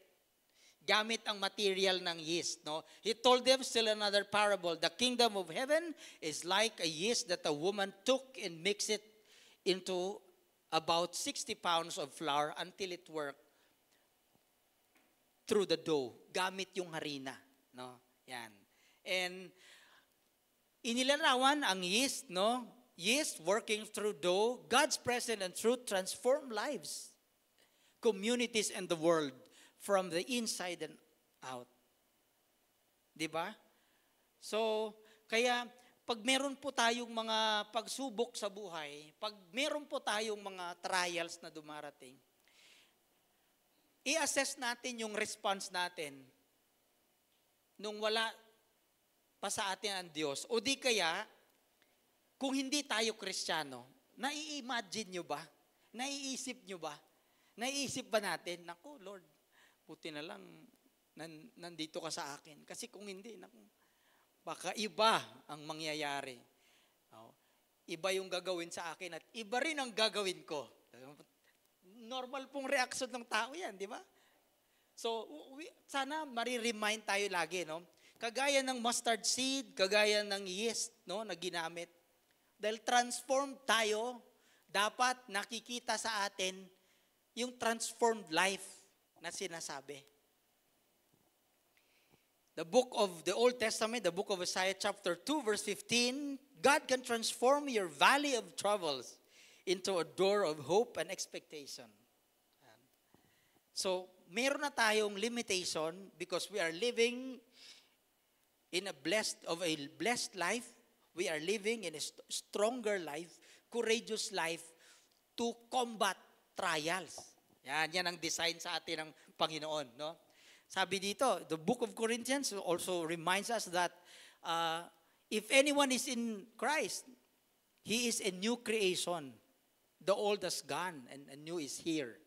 gamit ang material ng yeast, no? He told them still another parable, the kingdom of heaven is like a yeast that a woman took and mixed it into about 60 pounds of flour until it worked through the dough, gamit yung harina, no? Yan. And inilarawan ang yeast, no? Yeast working through dough, God's presence and truth transform lives, communities, and the world from the inside and out. Di ba? So, kaya pag meron po tayong mga pagsubok sa buhay, pag meron po tayong mga trials na dumarating, i-assess natin yung response natin nung wala pa sa atin ang Diyos. O di kaya, kung hindi tayo Kristiyano, nai-imagine nyo ba? Naiisip nyo ba? Naiisip ba natin, naku Lord, buti na lang nandito ka sa akin. Kasi kung hindi, naku, baka iba ang mangyayari. Iba yung gagawin sa akin at iba rin ang gagawin ko. Normal pong reaction ng tao yan, di ba? So, sana mariremind tayo lagi, no? Kagaya ng mustard seed, kagaya ng yeast, no, na ginamit. Dahil transformed tayo, dapat nakikita sa atin yung transformed life na sinasabi. The book of the Old Testament, the book of Isaiah chapter 2 verse 15, God can transform your valley of troubles into a door of hope and expectation. So, meron na tayong limitation because we are living in a blessed life. We are living in a stronger life, courageous life to combat trials. Yan ang design sa atin ng Panginoon, no? Sabi dito, the book of Corinthians also reminds us that if anyone is in Christ, he is a new creation. The old has gone and a new is here.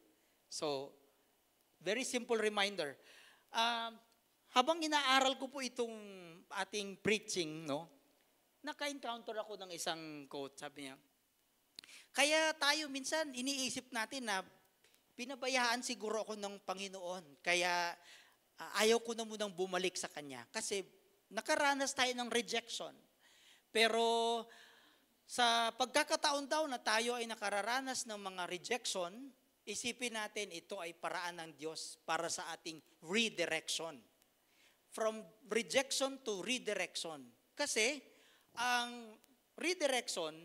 So, very simple reminder. Habang inaaral ko po itong ating preaching, no, naka-encounter ako ng isang quote, sabi niya, kaya tayo minsan iniisip natin na pinabayaan siguro ako ng Panginoon, kaya ayaw ko na munang bumalik sa Kanya. Kasi nakaranas tayo ng rejection. Pero Sa pagkakataon daw na tayo ay nakararanas ng mga rejection, isipin natin ito ay paraan ng Diyos para sa ating redirection. From rejection to redirection. Kasi ang redirection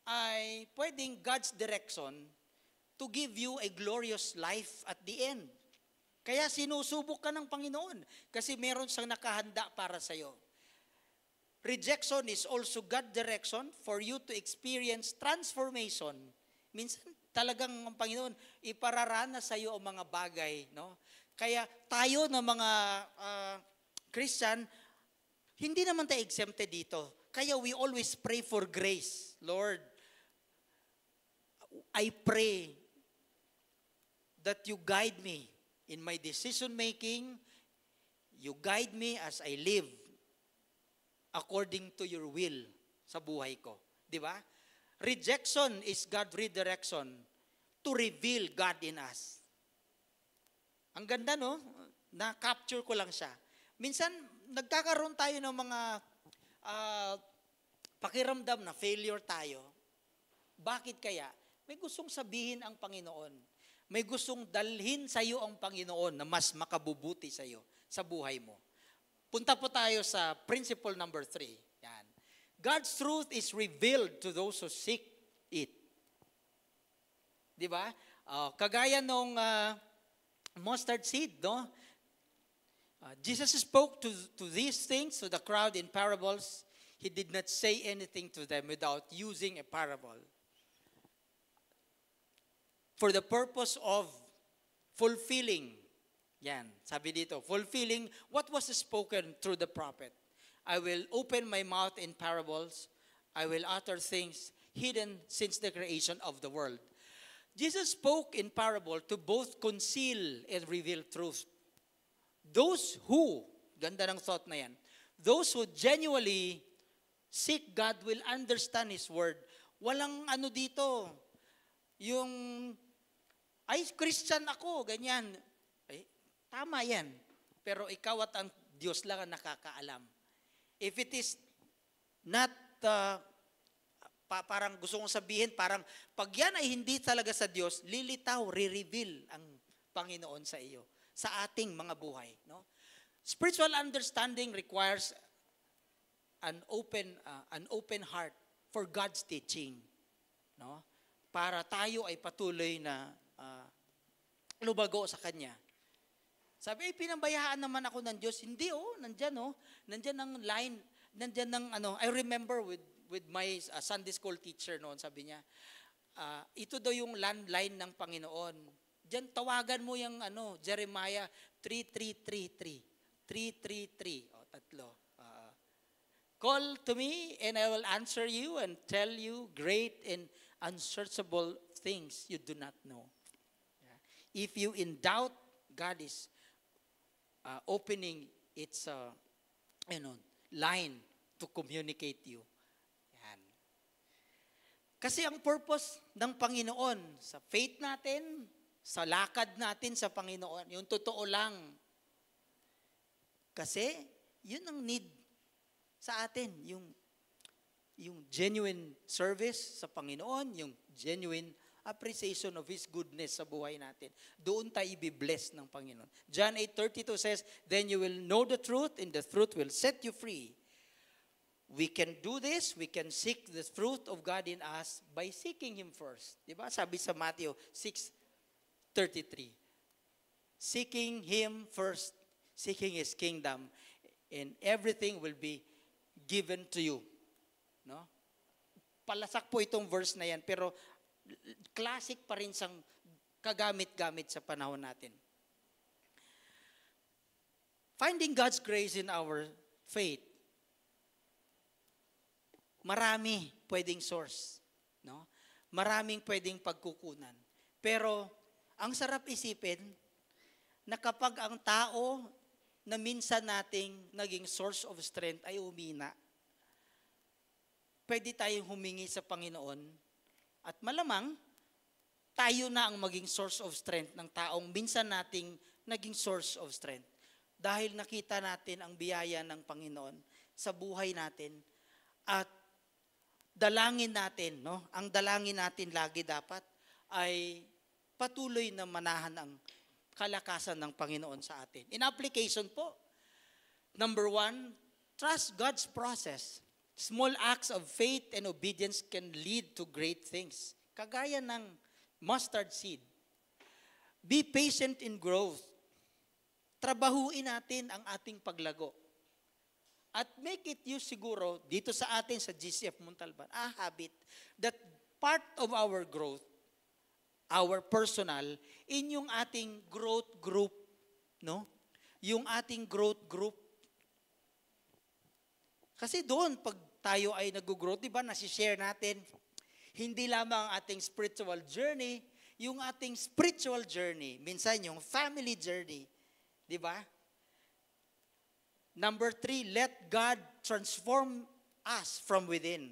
ay pwedeng God's direction to give you a glorious life at the end. Kaya sinusubok ka ng Panginoon kasi meron siyang nakahanda para sa iyo. Rejection is also God's direction for you to experience transformation. Minsan talagang ang Panginoon ipararanas sa iyo ang mga bagay, no? Kaya tayo na mga Christian, hindi naman tayo exempted dito. Kaya we always pray for grace. Lord, I pray that you guide me in my decision making. You guide me as I live according to your will sa buhay ko. Di ba? Rejection is God's redirection to reveal God in us. Ang ganda, no? Na-capture ko lang siya. Minsan, nagkakaroon tayo ng mga pakiramdam na failure tayo. Bakit kaya? May gustong sabihin ang Panginoon. May gustong dalhin sa iyo ang Panginoon na mas makabubuti sa iyo, sa buhay mo. Punta po tayo sa principle number 3. Yan. God's truth is revealed to those who seek it. Di ba? Kagaya nung mustard seed, no? Jesus spoke to these things, to the crowd in parables. He did not say anything to them without using a parable. For the purpose of fulfilling, yan, sabi dito, fulfilling what was spoken through the prophet. I will open my mouth in parables. I will utter things hidden since the creation of the world. Jesus spoke in parable to both conceal and reveal truth. Those who, ganda ng thought na yan, those who genuinely seek God will understand His word. Walang ano dito, yung, ay, Christian ako, ganyan. Ay, tama yan. Pero ikaw at ang Diyos lang ang nakakaalam. If it is not, parang gusto kong sabihin, parang pag yan ay hindi talaga sa Diyos, lilitaw, re-reveal ang Panginoon sa iyo, sa ating mga buhay. No? Spiritual understanding requires an open heart for God's teaching. No? Para tayo ay patuloy na lumago sa Kanya. Sabi, pinambayaan naman ako ng Diyos. Hindi, nandyan, nandyan ang line, nandyan ang, I remember with my Sunday school teacher noon, sabi niya, ito daw yung landline ng Panginoon. Diyan, tawagan mo yung, Jeremiah 3333. 333. Tatlo. Call to me, and I will answer you and tell you great and unsearchable things you do not know. If you in doubt, God is opening its line to communicate you. Yan. Kasi ang purpose ng Panginoon sa faith natin, sa lakad natin sa Panginoon, yung totoo lang. Kasi yun ang need sa atin, yung genuine service sa Panginoon, yung genuine appreciation of His goodness sa buhay natin. Doon tayo i-bless ng Panginoon. John 8:32 says, then you will know the truth, and the truth will set you free. We can do this, we can seek the fruit of God in us by seeking Him first. Diba? Sabi sa Matthew 6:33. Seeking Him first, seeking His kingdom, and everything will be given to you. No? Palasak po itong verse na yan, pero classic pa rin sang kagamit-gamit sa panahon natin. Finding God's grace in our faith. Marami pwedeng source, no? Maraming pwedeng pagkukunan. Pero ang sarap isipin na kapag ang tao na minsan nating naging source of strength ay umina, pwede tayong humingi sa Panginoon at malamang tayo na ang maging source of strength ng taong minsan nating naging source of strength. Dahil nakita natin ang biyaya ng Panginoon sa buhay natin at dalangin natin, no? Ang dalangin natin lagi dapat ay patuloy na manahan ang kalakasan ng Panginoon sa atin. In application po, number 1, trust God's process. Small acts of faith and obedience can lead to great things. Kagaya ng mustard seed. Be patient in growth. Trabahuin natin ang ating paglago. At make it use siguro dito sa atin sa GCF Montalban, a habit that part of our growth, our personal, in yung ating growth group, no? Yung ating growth group. Kasi doon, pag tayo ay nag-growth, di ba, nasishare natin, hindi lamang ang ating spiritual journey, yung ating spiritual journey, minsan yung family journey, di ba? Number 3, let God transform us from within.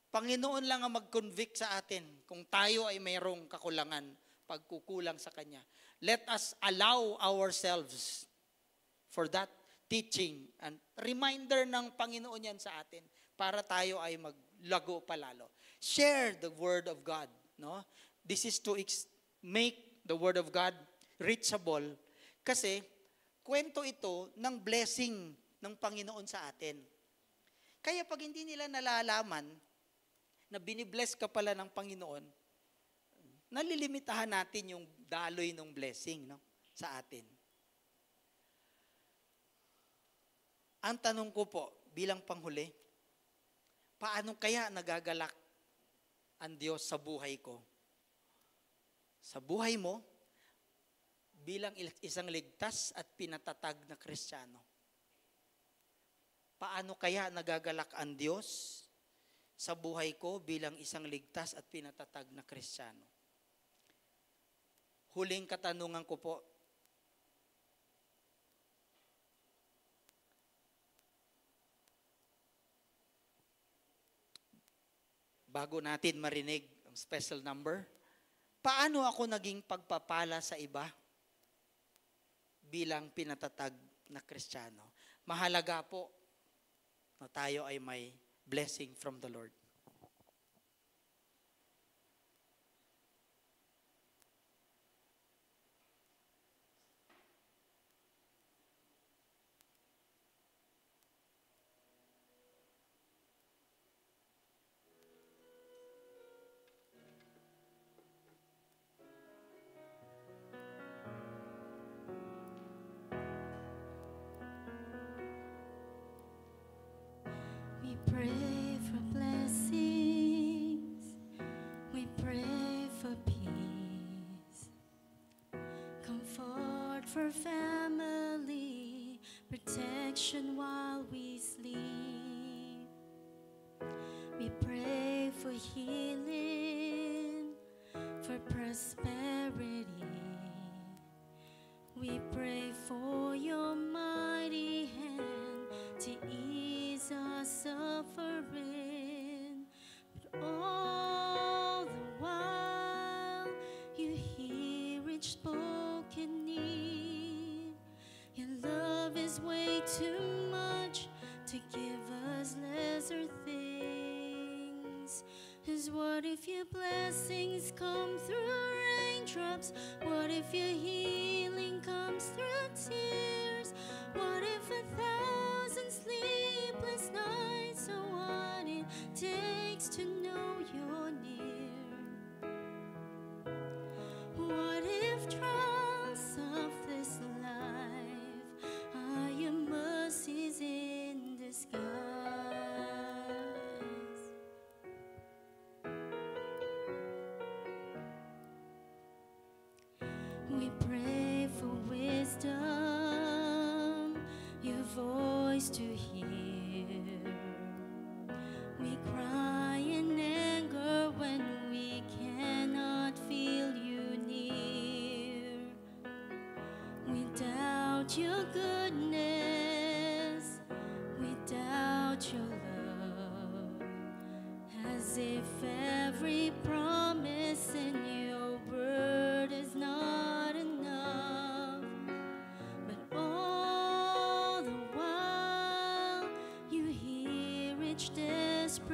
Panginoon lang ang mag-convict sa atin kung tayo ay mayroong kakulangan, pagkukulang sa Kanya. Let us allow ourselves for that teaching and reminder ng Panginoon yan sa atin para tayo ay maglago palalo. Share the Word of God. No? This is to make the Word of God reachable kasi kwento ito ng blessing ng Panginoon sa atin. Kaya pag hindi nila nalalaman na binibless ka pala ng Panginoon, nalilimitahan natin yung daloy ng blessing, no, sa atin. Ang tanong ko po, bilang panghuli, paano kaya nagagalak ang Diyos sa buhay ko? Sa buhay mo, bilang isang ligtas at pinatatag na Kristiyano. Paano kaya nagagalak ang Diyos sa buhay ko bilang isang ligtas at pinatatag na Kristiyano? Huling katanungan ko po, bago natin marinig ang special number, paano ako naging pagpapala sa iba bilang pinatatag na Kristiyano? Mahalaga po na tayo ay may blessing from the Lord. We pray for blessings. We pray for peace. Comfort for family. Protection while we sleep. We pray for healing. For prosperity. We pray for your mighty hand to ease our suffering. But all the while, you hear each spoken need. Your love is way too much to give us lesser things. 'Cause what if your blessings come through raindrops? What if your healing comes through tears? What if 1,000 sleepless nights are what it takes to know you're near? What if trials of this life are your mercies in disguise? We pray for wisdom, your voice to hear. We cry in anger when we cannot feel you near. We doubt your goodness, we doubt your love, as if every promise in your word is not enough. But all the while, you hear each desperate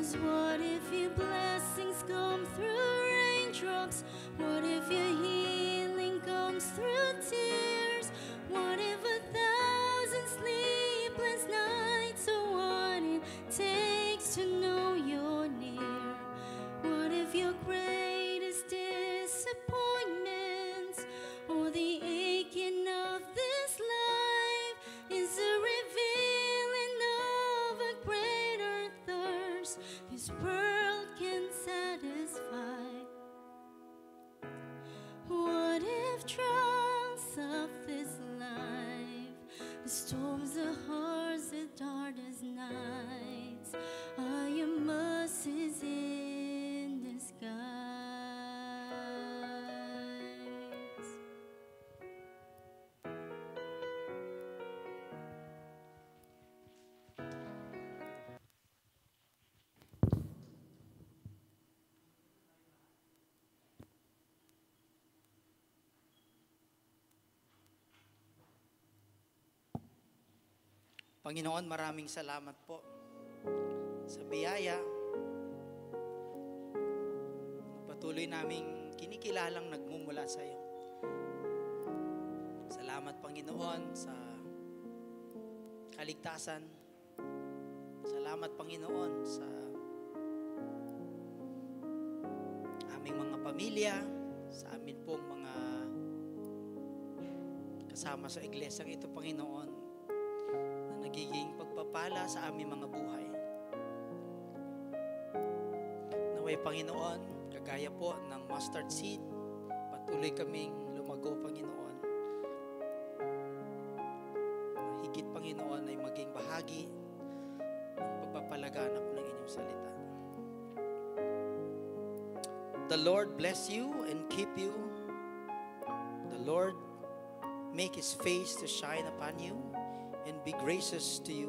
'Cause what if your blessings come through raindrops? What if your healing comes through tears? What if 1,000 sleepless nights are what it takes to know you're near? What if your greatest disappointments or the aching of this life is a revealing of a greater thirst this world can satisfy? What if trials of this life, the storms, the hearts, the darkest nights, are your mercies in disguise? Panginoon, maraming salamat po sa biyaya. Patuloy naming kinikilalang nagmumula sa iyo. Salamat, Panginoon, sa kaligtasan. Salamat, Panginoon, sa aming mga pamilya, sa amin pong mga kasama sa iglesyang ito, Panginoon, na nagiging pagpapala sa aming mga buhay. Naway, Panginoon, kagaya po ng mustard seed, patuloy kaming lumago, Panginoon. Na higit, Panginoon, ay maging bahagi ng pagpapalaganap ng inyong salita. The Lord bless you and keep you. The Lord make His face to shine upon you and be gracious to you.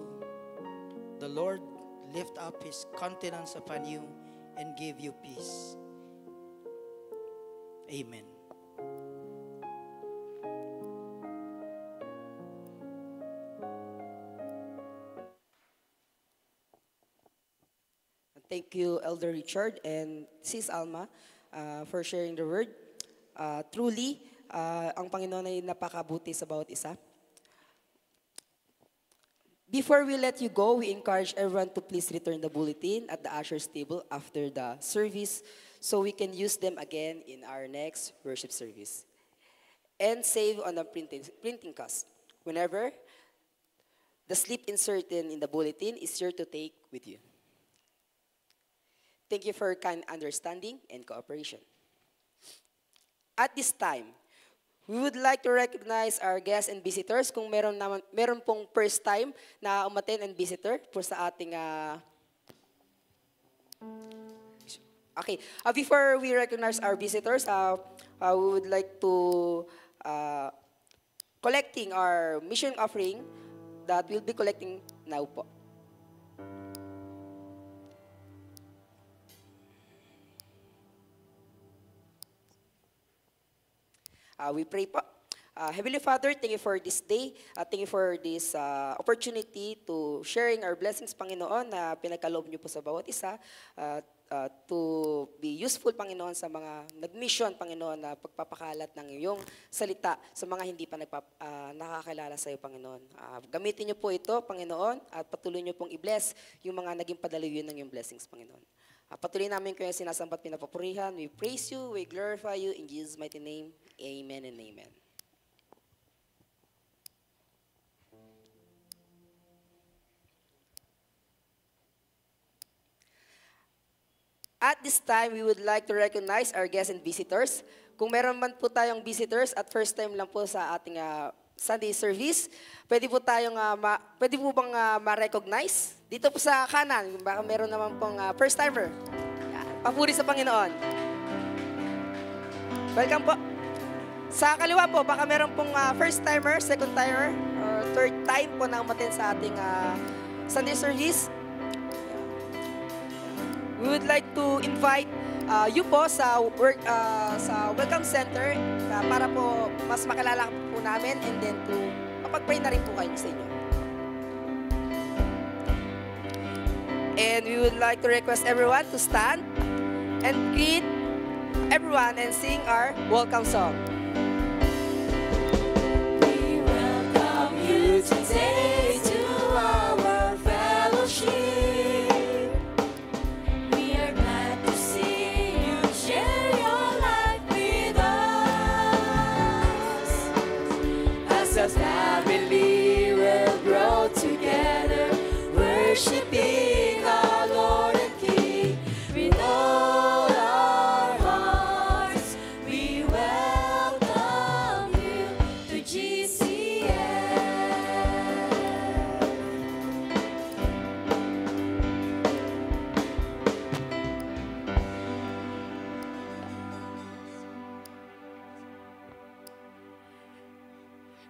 The Lord lift up His countenance upon you and give you peace. Amen. Thank you, Elder Richard and Sis Alma, for sharing the word. Truly, ang Panginoon ay napakabuti sa bawat isa. Before we let you go, we encourage everyone to please return the bulletin at the usher's table after the service so we can use them again in our next worship service. And save on the printing cost. Whenever the slip inserted in the bulletin is sure to take with you. Thank you for your kind understanding and cooperation. At this time, we would like to recognize our guests and visitors. Kung meron pong first time na umattend and visitor po sa ating okay. Before we recognize our visitors, we would like to collecting our mission offering that we'll be collecting now po. We pray po. Heavenly Father, thank you for this day. Thank you for this opportunity to sharing our blessings, Panginoon, na pinagkaloob niyo po sa bawat isa. To be useful, Panginoon, sa mga nag-mission, Panginoon, na pagpapakalat ng iyong salita sa mga hindi pa nakakilala sa iyo, Panginoon. Gamitin niyo po ito, Panginoon, at patuloy niyo pong i-bless yung mga naging padaluyan ng iyong blessings, Panginoon. Patuloy namin kayo sinasambat, pinapapurihan. We praise you, we glorify you in Jesus' mighty name. Amen and amen. At this time, we would like to recognize our guests and visitors. Kung meron man po tayong visitors at first time lang po sa ating Sunday service, pwede po bang ma-recognize? Dito po sa kanan, baka meron naman pong first timer. Papuri sa Panginoon. Welcome po. Sa kaliwa po, baka meron pong first timer, second timer, or third time po na umattend sa ating Sunday service. We would like to invite you po sa Welcome Center para po mas makilala po namin and then to mapag-pray na rin po kayo sa inyo. And we would like to request everyone to stand and greet everyone and sing our welcome song. We welcome you today to our fellowship. We are glad to see you share your life with us. As a family, we'll grow together, worshiping our Lord and King with all our hearts. We welcome you to GCF.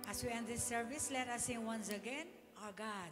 As we end this service, let us sing once again, Our God